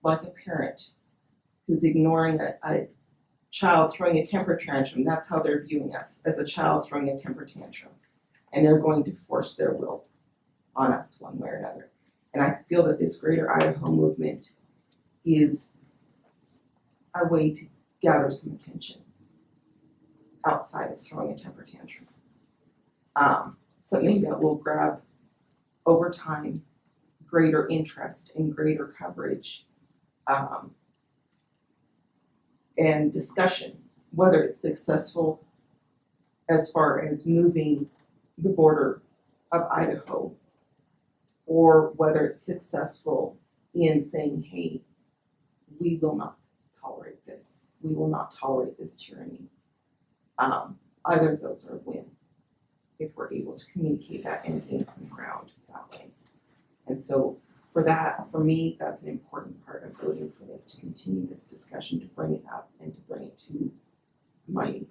like a parent who's ignoring a child throwing a temper tantrum. That's how they're viewing us, as a child throwing a temper tantrum. And they're going to force their will on us one way or another. And I feel that this Greater Idaho movement is a way to gather some attention outside of throwing a temper tantrum. Something that will grab, over time, greater interest and greater coverage, and discussion, whether it's successful as far as moving the border of Idaho, or whether it's successful in saying, hey, we will not tolerate this. We will not tolerate this tyranny. Either of those are a win if we're able to communicate that and gain some ground that way. And so for that, for me, that's an important part of voting for this, to continue this discussion, to bring it up and to bring it to my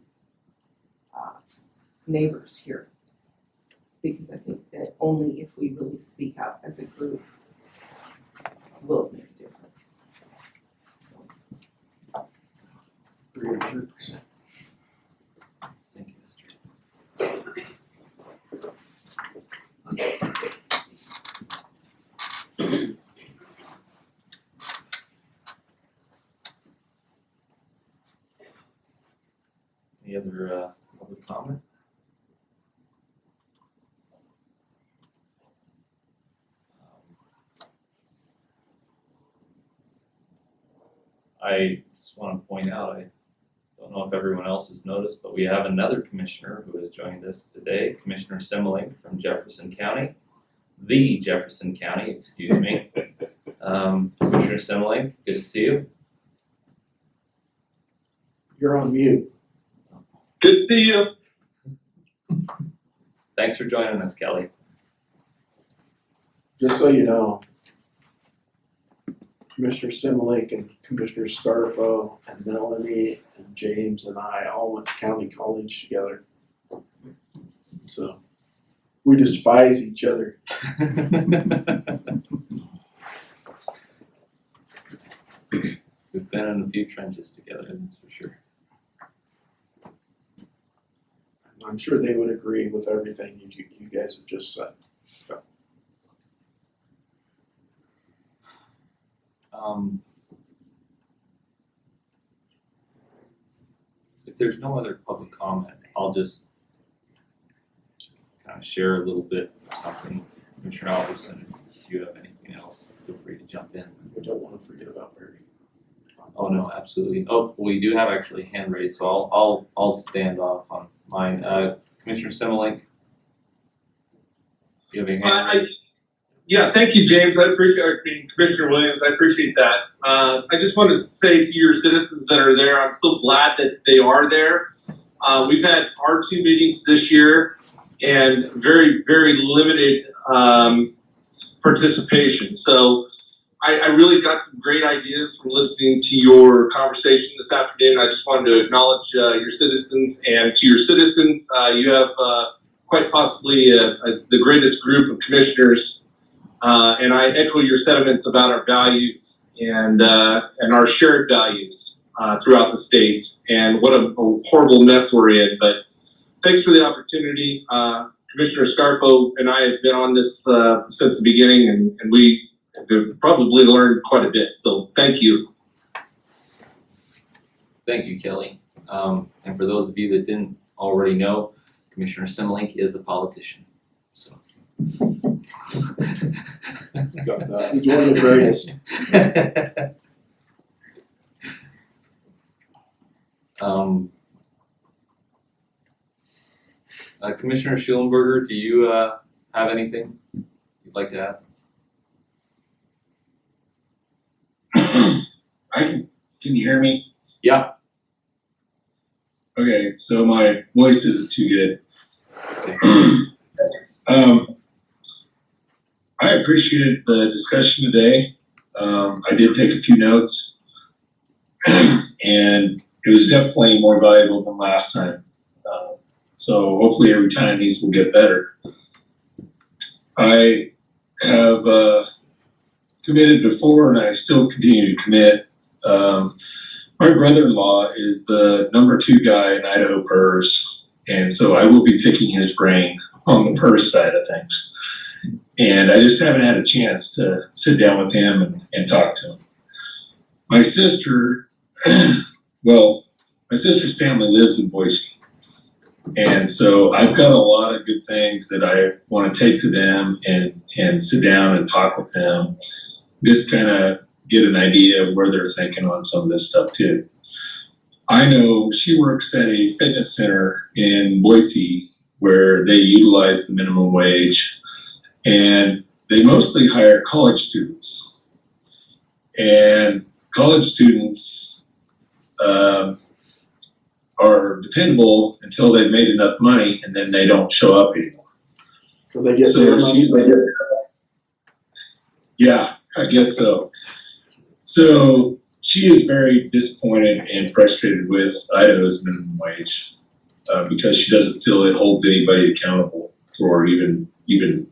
neighbors here. Because I think that only if we really speak up as a group will it make a difference. So. 100%. Thank you, Mr. Any other public comment? I just want to point out, I don't know if everyone else has noticed, but we have another commissioner who has joined us today, Commissioner Simmelink from Jefferson County, the Jefferson County, excuse me. Commissioner Simmelink, good to see you. You're on mute. Good to see you. Thanks for joining us, Kelly. Just so you know, Commissioner Simmelink and Commissioner Scarfo and Melanie and James and I all went to county college together. So we despise each other. We've been in a few trenches together, that's for sure. I'm sure they would agree with everything you guys have just said. So. If there's no other public comment, I'll just kind of share a little bit of something. Commissioner Albertson, if you have anything else, feel free to jump in. We don't want to forget about Barry. Oh, no, absolutely. Oh, we do have actually hand raised, so I'll stand off on mine. Commissioner Simmelink, you have a hand raised? Yeah, thank you, James. I appreciate, Commissioner Williams, I appreciate that. I just want to say to your citizens that are there, I'm so glad that they are there. We've had R2 meetings this year and very, very limited participation. So I really got some great ideas from listening to your conversation this afternoon. I just wanted to acknowledge your citizens, and to your citizens, you have quite possibly the greatest group of commissioners. And I echo your sentiments about our values and our shared values throughout the state, and what a horrible mess we're in. But thanks for the opportunity. Commissioner Scarfo and I have been on this since the beginning, and we have probably learned quite a bit. So thank you. Thank you, Kelly. And for those of you that didn't already know, Commissioner Simmelink is a politician, so. He's one of the greatest. Commissioner Schulenberger, do you have anything you'd like to add? Can you hear me? Yeah. Okay, so my voice isn't too good. Okay. I appreciated the discussion today. I did take a few notes, and it was definitely more valuable than last time. So hopefully every time these will get better. I have committed before, and I still continue to commit. My brother-in-law is the #2 guy in Idaho PERS, and so I will be picking his brain on the PERS side of things. And I just haven't had a chance to sit down with him and talk to him. My sister, well, my sister's family lives in Boise. And so I've got a lot of good things that I want to take to them and sit down and talk with them. Just kind of get an idea of where they're thinking on some of this stuff too. I know she works at a fitness center in Boise where they utilize the minimum wage, and they mostly hire college students. And college students are dependable until they've made enough money, and then they don't show up anymore. So they get So their money. she's like, yeah, I guess so. So she is very disappointed and frustrated with Idaho's minimum wage because she doesn't feel it holds anybody accountable for even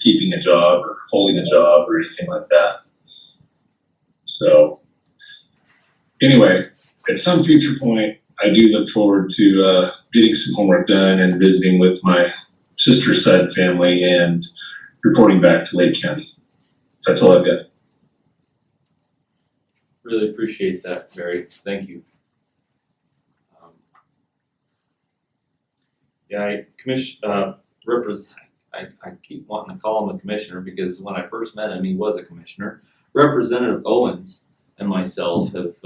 keeping a job or holding a job or anything like that. So anyway, at some future point, I do look forward to getting some homework done and visiting with my sister's side family and reporting back to Lake County. That's all I've got. Really appreciate that, Barry. Thank you. I keep wanting to call him a commissioner because when I first met him, he was a commissioner. Representative Owens and myself have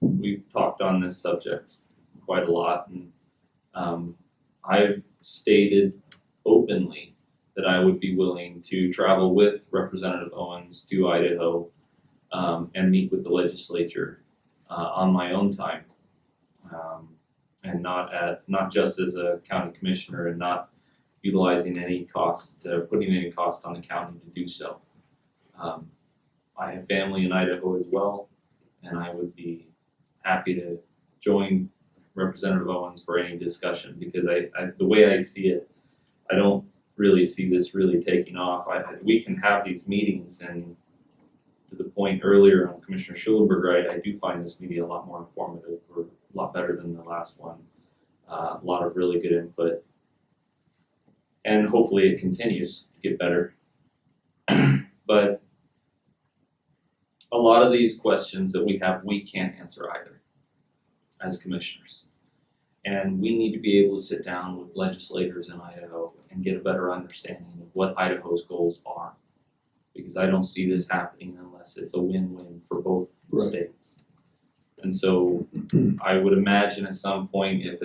we've talked on this subject quite a lot, and I've stated openly that I would be willing to travel with Representative Owens to Idaho and meet with the legislature on my own time, and not just as a county commissioner and not utilizing any cost, putting any cost on the county to do so. I have family in Idaho as well, and I would be happy to join Representative Owens for any discussion because the way I see it, I don't really see this really taking off. We can have these meetings, and to the point earlier on Commissioner Schulenberger, I do find this meeting a lot more informative, or a lot better than the last one. A lot of really good input, and hopefully it continues to get better. But a lot of these questions that we have, we can't answer either as commissioners. And we need to be able to sit down with legislators in Idaho and get a better understanding of what Idaho's goals are. Because I don't see this happening unless it's a win-win for both states. And so I would imagine at some point if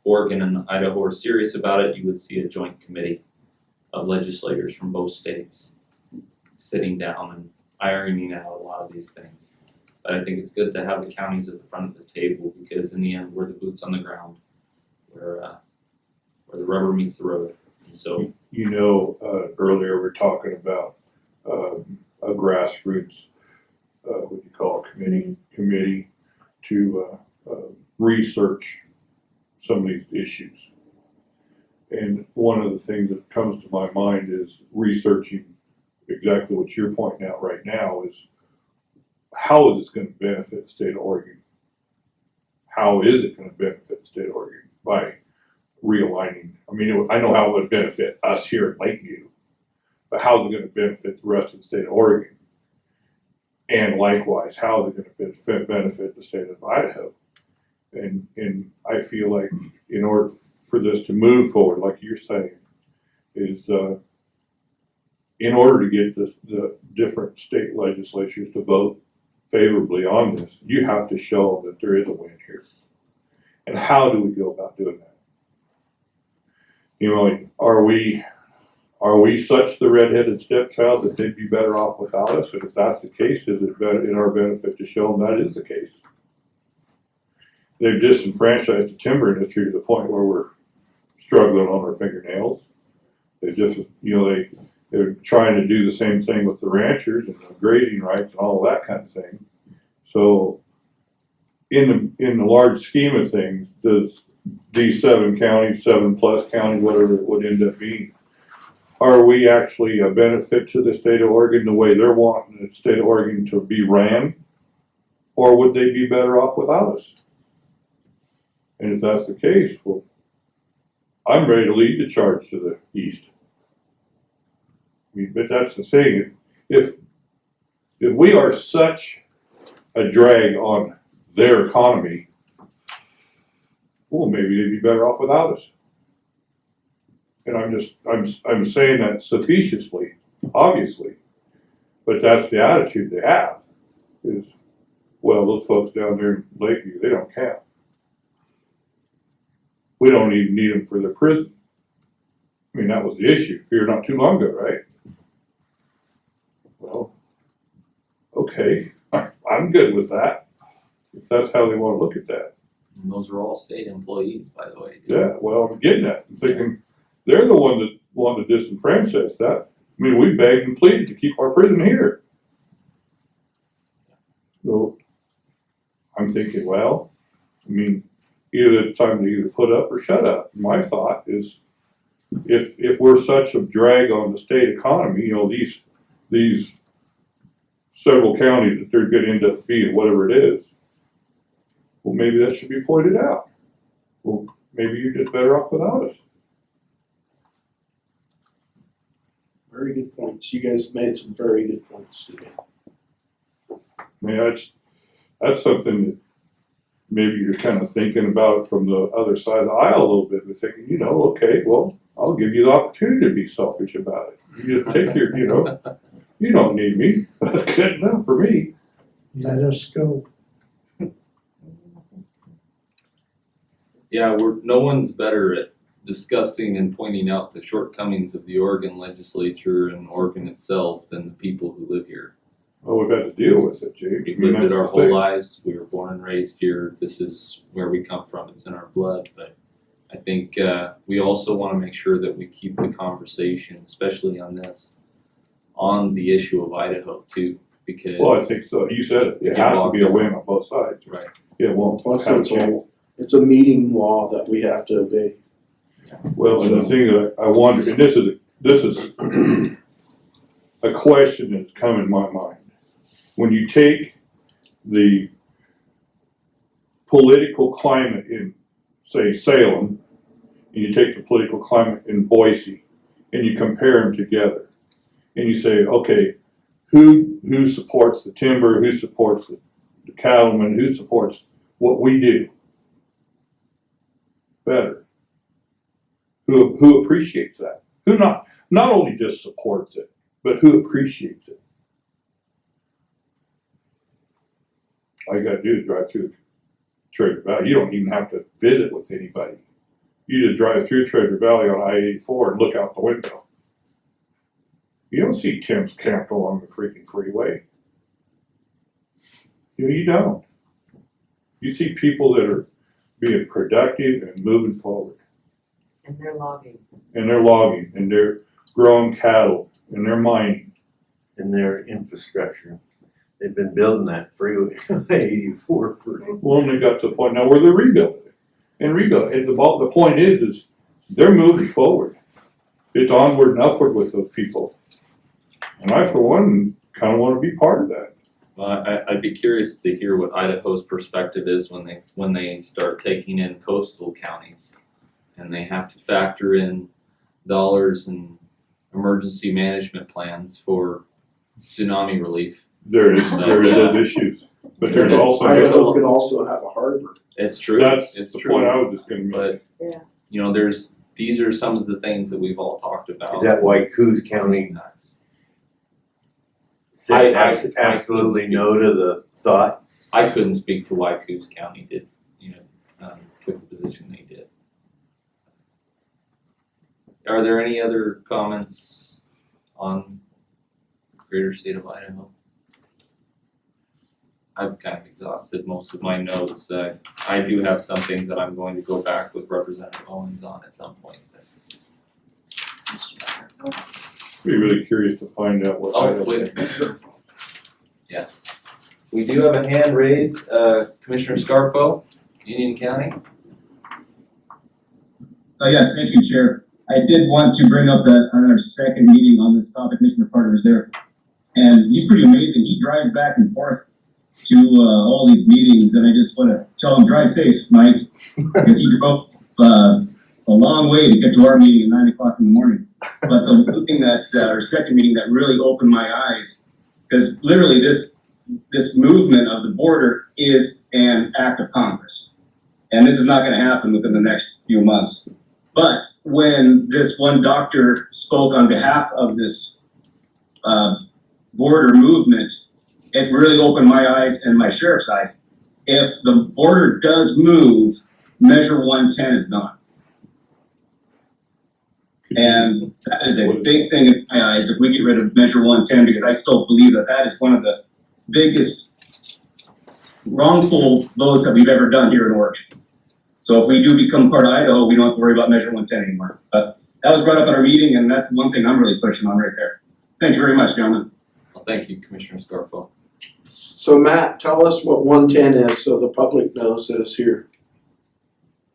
Oregon and Idaho are serious about it, you would see a joint committee of legislators from both states sitting down and ironing out a lot of these things. But I think it's good to have the counties at the front of the table because in the end, we're the boots on the ground, where the rubber meets the road. And so, earlier we were talking about a grassroots, what do you call it, committee to research some of these issues. And one of the things that comes to my mind is researching exactly what you're pointing out right now is how is this going to benefit the state of Oregon? How is it going to benefit the state of Oregon by realigning? I mean, I know how it would benefit us here at Lakeview, but how is it going to benefit the rest of the state of Oregon? And likewise, how is it going to benefit the state of Idaho? And I feel like in order for this to move forward, like you're saying, is in order to get the different state legislatures to vote favorably on this, you have to show that there is a win here. And how do we go about doing that? Are we such the redheaded stepchild that they'd be better off without us? And if that's the case, is it better in our benefit to show them that is the case? They've disenfranchised the timber industry to the point where we're struggling on our fingernails. They're trying to do the same thing with the ranchers and the grazing rights and all of that kind of thing. So in the large scheme of things, does these 7 counties, 7+ counties, whatever it would end up being, are we actually a benefit to the state of Oregon the way they're wanting the state of Oregon to be ran? Or would they be better off without us? And if that's the case, well, I'm ready to lead the charge to the east. I mean, but that's the thing, if we are such a drag on their economy, well, maybe they'd be better off without us. And I'm saying that facetiously, obviously, but that's the attitude they have, is, well, those folks down there in Lakeview, they don't count. We don't even need them for their prison. I mean, that was the issue here not too long ago, right? Well, okay, I'm good with that, if that's how they want to look at that. And those are all state employees, by the way, too. Yeah, well, I'm getting that. I'm thinking they're the one that want to disenfranchise that. I mean, we begged and pleaded to keep our prison here. So I'm thinking, well, I mean, either it's time to either put up or shut up. My thought is, if we're such a drag on the state economy, you know, these several counties that they're going to end up being, whatever it is, well, maybe that should be pointed out. Well, maybe you're just better off without us. Very good points. You guys made some very good points today. I mean, that's something that maybe you're kind of thinking about from the other side of the aisle a little bit, and thinking, you know, okay, well, I'll give you the opportunity to be selfish about it. You just take your, you know, you don't need me. That's good enough for me. Let us go. Yeah, no one's better at discussing and pointing out the shortcomings of the Oregon legislature and Oregon itself than the people who live here. Well, we've had to deal with it, Jake. We've I mean, lived it that's our the whole thing. lives. We were born and raised here. This is where we come from. It's in our blood. But I think we also want to make sure that we keep the conversation, especially on this, on the issue of Idaho too, because Well, I think so. You said it. It has to be a win on both sides. right. It won't Plus, have a it's chance. it's a meeting law that we have to obey. Well, and the thing that I wonder, and this is a question that's come in my mind. When you take the political climate in, say, Salem, and you take the political climate in Boise, and you compare them together, and you say, okay, who supports the timber, who supports the cattlemen, who supports what we do better? Who appreciates that? Who not only just supports it, but who appreciates it? All you gotta do is drive through Treasure Valley. You don't even have to visit with anybody. You just drive through Treasure Valley on I-84 and look out the window. You don't see Tim's camped along the freaking freeway. You don't. You see people that are being productive and moving forward. And they're logging. And they're logging, and they're growing cattle, and they're mining. in their infrastructure. They've been building that freeway, 84 for. Well, and they got to the point now where they're rebuilding it. And rebuilding, and the point is they're moving forward. It's onward and upward with those people. And I, for one, kind of want to be part of that. Well, I'd be curious to hear what Idaho's perspective is when they start taking in coastal counties, and they have to factor in dollars and emergency management plans for tsunami relief. There is those issues, but there's also Idaho could also have a harbor. It's true. that's It's the true. point I was just going to make. But Yeah. you know, these are some of the things that we've all talked about. Is that why Coos County said absolutely no to the thought? I couldn't speak to why Coos County did, took the position they did. Are there any other comments on greater state of Idaho? I've kind of exhausted most of my notes. I do have some things that I'm going to go back with Representative Owens on at some point. Be really curious to find out what Oh, Idaho wait. thinks. Yeah. We do have a hand raised, Commissioner Scarfo, Union County. Yes, thank you, Chair. I did want to bring up that on our second meeting on this topic, Commissioner Carter was there. And he's pretty amazing. He drives back and forth to all these meetings, and I just want to tell him, drive safe, Mike, because he drove a long way to get to our meeting at 9 o'clock in the morning. But the thing that, our second meeting that really opened my eyes, because literally this movement of the border is an act of Congress. And this is not going to happen within the next few months. But when this one doctor spoke on behalf of this border movement, it really opened my eyes and my sheriff's eyes. If the border does move, Measure 110 is gone. And that is a big thing in my eyes if we get rid of Measure 110, because I still believe that that is one of the biggest wrongful votes that we've ever done here in Oregon. So if we do become part of Idaho, we don't have to worry about Measure 110 anymore. But that was brought up at our meeting, and that's one thing I'm really pushing on right there. Thank you very much, gentlemen. Well, thank you, Commissioner Scarfo. So Matt, tell us what 110 is so the public knows that it's here.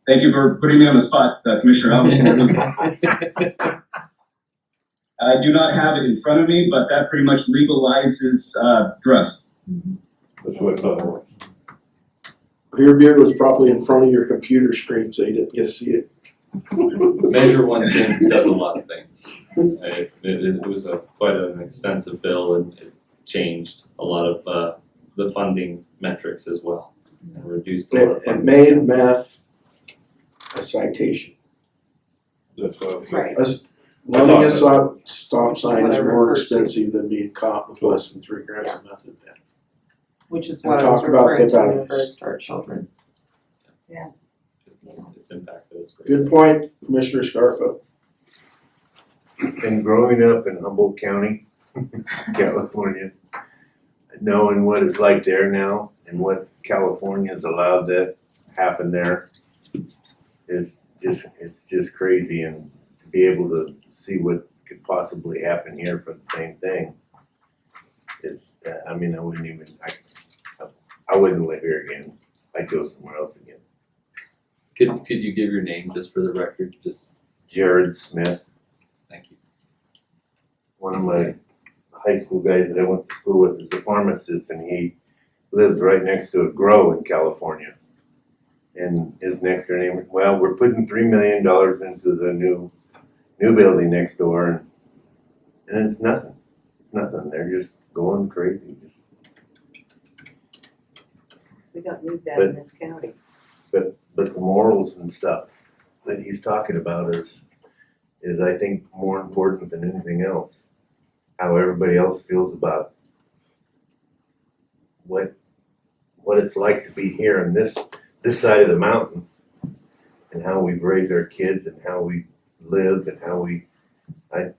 Thank you for putting me on the spot, Commissioner. Obviously, I do not have it in front of me, but that pretty much legalizes drugs. That's what I thought. Your beard was probably in front of your computer screen, so you didn't get to see it. Measure 110 does a lot of things. It was quite an extensive bill, and it changed a lot of the funding metrics as well, and reduced a lot of It funding. made meth a citation. That's what I was Right. Running a stop sign is what I more referred to. expensive than being caught with less than 3 grams of meth in that. Which is And what I was talk about referring the to when values. it first started children. It's impacted us. Good point, Commissioner Scarfo. And growing up in Humboldt County, California, knowing what it's like there now and what California has allowed that happen there is it's just crazy. And to be able to see what could possibly happen here for the same thing is, I mean, I wouldn't live here again. I'd go somewhere else again. Could you give your name just for the record? Just Jared Smith, thank you. one of my high school guys that I went to school with, is a pharmacist, and he lives right next to a grow in California. And his next door neighbor, well, we're putting $3 million into the new building next door, and it's nothing. It's nothing. They're just going crazy. We don't need that in this county. But the morals and stuff that he's talking about is I think more important than anything else. How everybody else feels about what it's like to be here on this side of the mountain, and how we've raised our kids and how we live and how I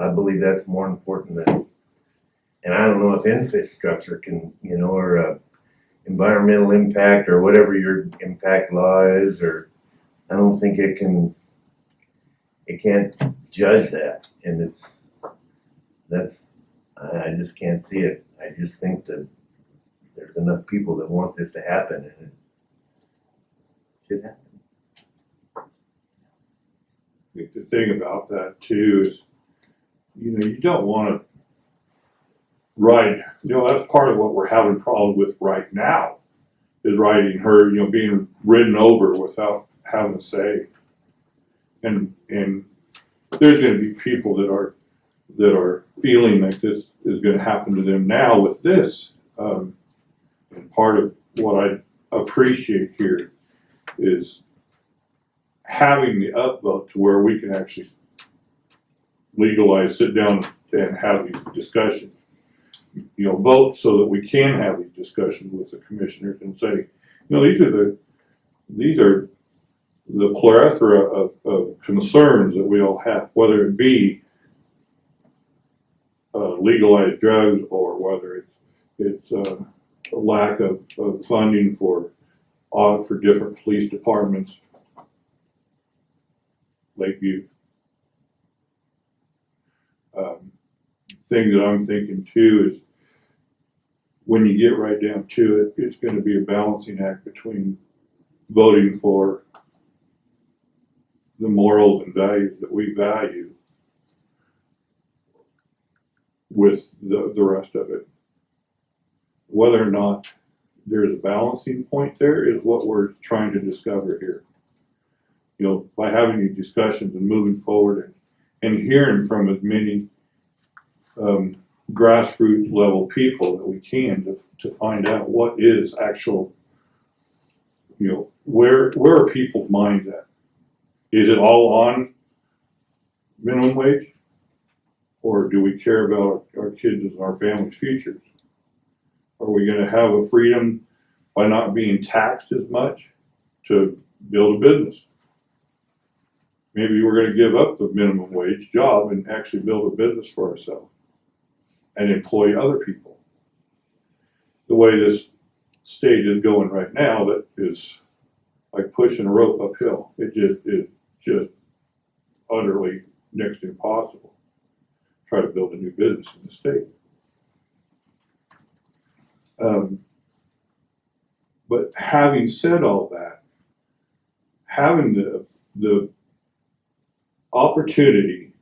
believe that's more important than, and I don't know if infrastructure can, or environmental impact or whatever your impact law is, or I don't think it can't judge that, and I just can't see it. I just think that there's enough people that want this to happen, and it should happen. The thing about that too is, you don't want to ride, that's part of what we're having problems with right now, is riding her, being ridden over without having a say. And there's gonna be people that are feeling like this is gonna happen to them now with this. And part of what I appreciate here is having the upvote to where we can actually legalize, sit down and have these discussions. Vote so that we can have these discussions with the commissioners and say, these are the plethora of concerns that we all have, whether it be legalized drugs, or whether it's a lack of funding for different police departments, Lakeview. Thing that I'm thinking too is when you get right down to it, it's gonna be a balancing act between voting for the morals and values that we value with the rest of it. Whether or not there's a balancing point there is what we're trying to discover here. You know, by having these discussions and moving forward and hearing from as many grassroots level people that we can to find out what is actual, you know, where are people's minds at? Is it all on minimum wage? Or do we care about our kids and our family's futures? Are we gonna have a freedom by not being taxed as much to build a business? Maybe we're gonna give up the minimum wage job and actually build a business for ourselves and employ other people. The way this state is going right now, that is like pushing a rope uphill. It is just utterly next to impossible. Try to build a new business in the state. But having said all that, having the opportunity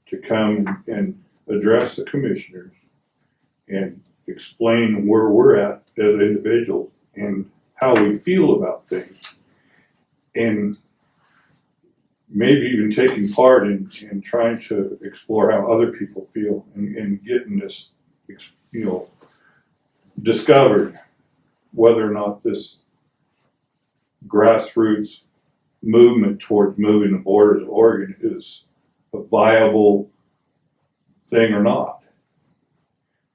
to come and address the commissioners and explain where we're at as individuals and how we feel about things, and maybe even taking part in trying to explore how other people feel and getting this, you know, discovered whether or not this grassroots movement towards moving the borders of Oregon is a viable thing or not.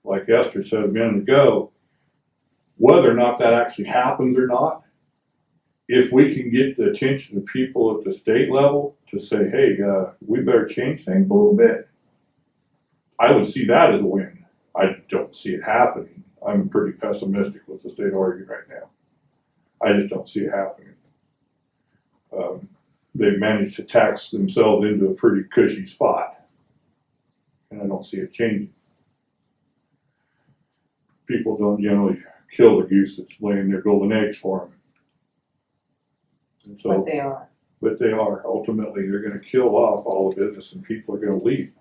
Like Esther said a minute ago, whether or not that actually happens or not, if we can get the attention of people at the state level to say, hey, we better change things a little bit, I would see that as a win. I don't see it happening. I'm pretty pessimistic with the state of Oregon right now. I just don't see it happening. They've managed to tax themselves into a pretty cushy spot, and I don't see it changing. People don't generally kill the goose that's laying their golden eggs for them. And so, But they are. But they are. Ultimately, they're going to kill off all the business, and people are going to leave.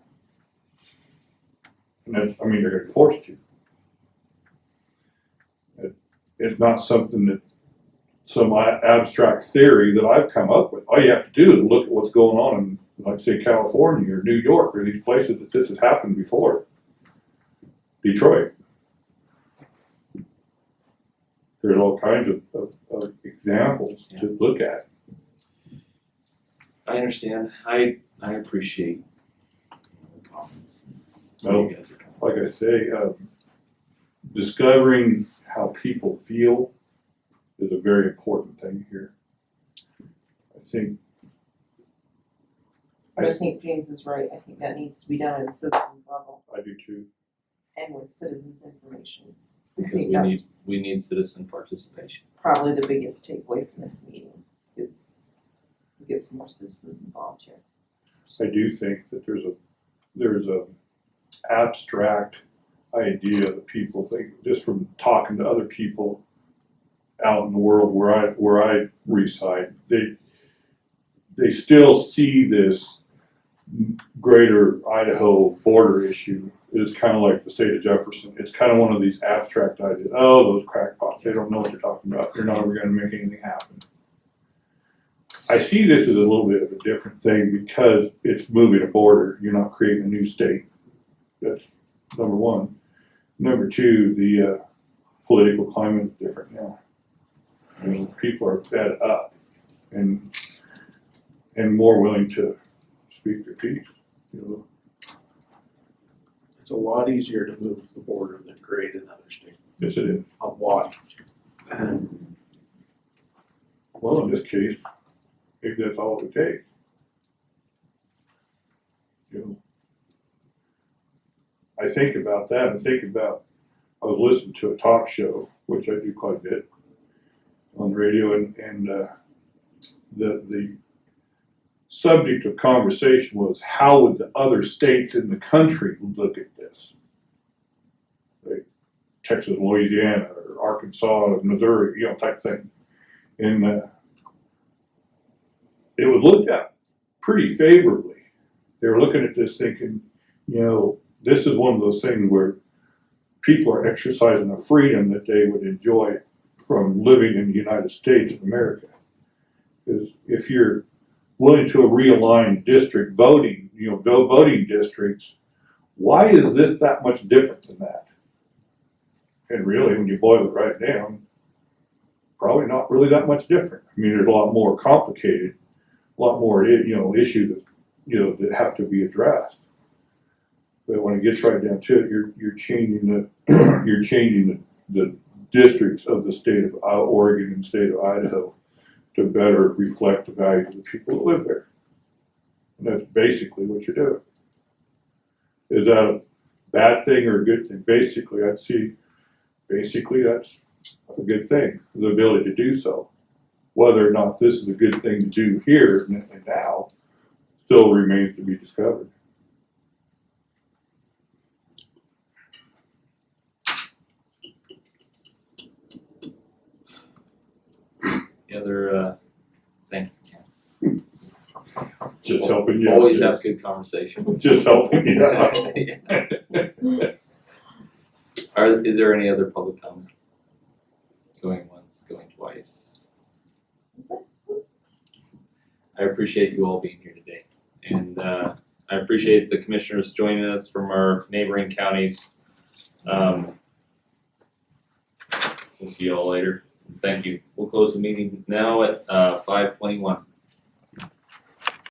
And that's, I mean, they're going to be forced to. It's not something that some abstract theory that I've come up with. All you have to do is look at what's going on in, like, say, California or New York or these places that this has happened before. Detroit. There's all kinds of examples to look at. I understand. I appreciate the comments. No, like I say, discovering how people feel is a very important thing here. But I think James is right. I think that needs to be done at a citizens level I do too. and with citizens information. Because we need citizen participation. Probably the biggest takeaway from this meeting is get some more citizens involved here. I do think that there's a abstract idea that people think, just from talking to other people out in the world where I reside, they still see this greater Idaho border issue is kind of like the state of Jefferson. It's kind of one of these abstract ideas. Oh, those crackpots, they don't know what they're talking about. They're not ever going to make anything happen. I see this as a little bit of a different thing because it's moving a border. You're not creating a new state. That's number one. Number two, the political climate is different now. You know, people are fed up and more willing to speak their piece. You know. It's a lot easier to move the border than create another state. Yes, it is. A lot. Well, in this case, maybe that's all it would take. You know, I think about that and I was listening to a talk show, which I do quite a bit on the radio, and the subject of conversation was how would the other states in the country look at this? Right? Texas, Louisiana, or Arkansas, Missouri, type thing. And it was looked at pretty favorably. They were looking at this thinking, this is one of those things where people are exercising a freedom that they would enjoy from living in the United States of America. Because if you're willing to realign district voting, voting districts, why is this that much different than that? And really, when you boil it right down, probably not really that much different. I mean, there's a lot more complicated, a lot more, issues that, that have to be addressed. But when it gets right down to it, you're changing the districts of the state of Oregon and state of Idaho to better reflect the values of the people that live there. And that's basically what you're doing. Is that a bad thing or a good thing? Basically, that's a good thing, the ability to do so. Whether or not this is a good thing to do here and now still remains to be discovered. The other, thank you, Ken. Just helping you. Always have good conversation. Just helping you. Is there any other public comment? Going once, going twice. I appreciate you all being here today. And I appreciate the commissioners joining us from our neighboring counties. We'll see you all later. Thank you. We'll close the meeting now at 5:21.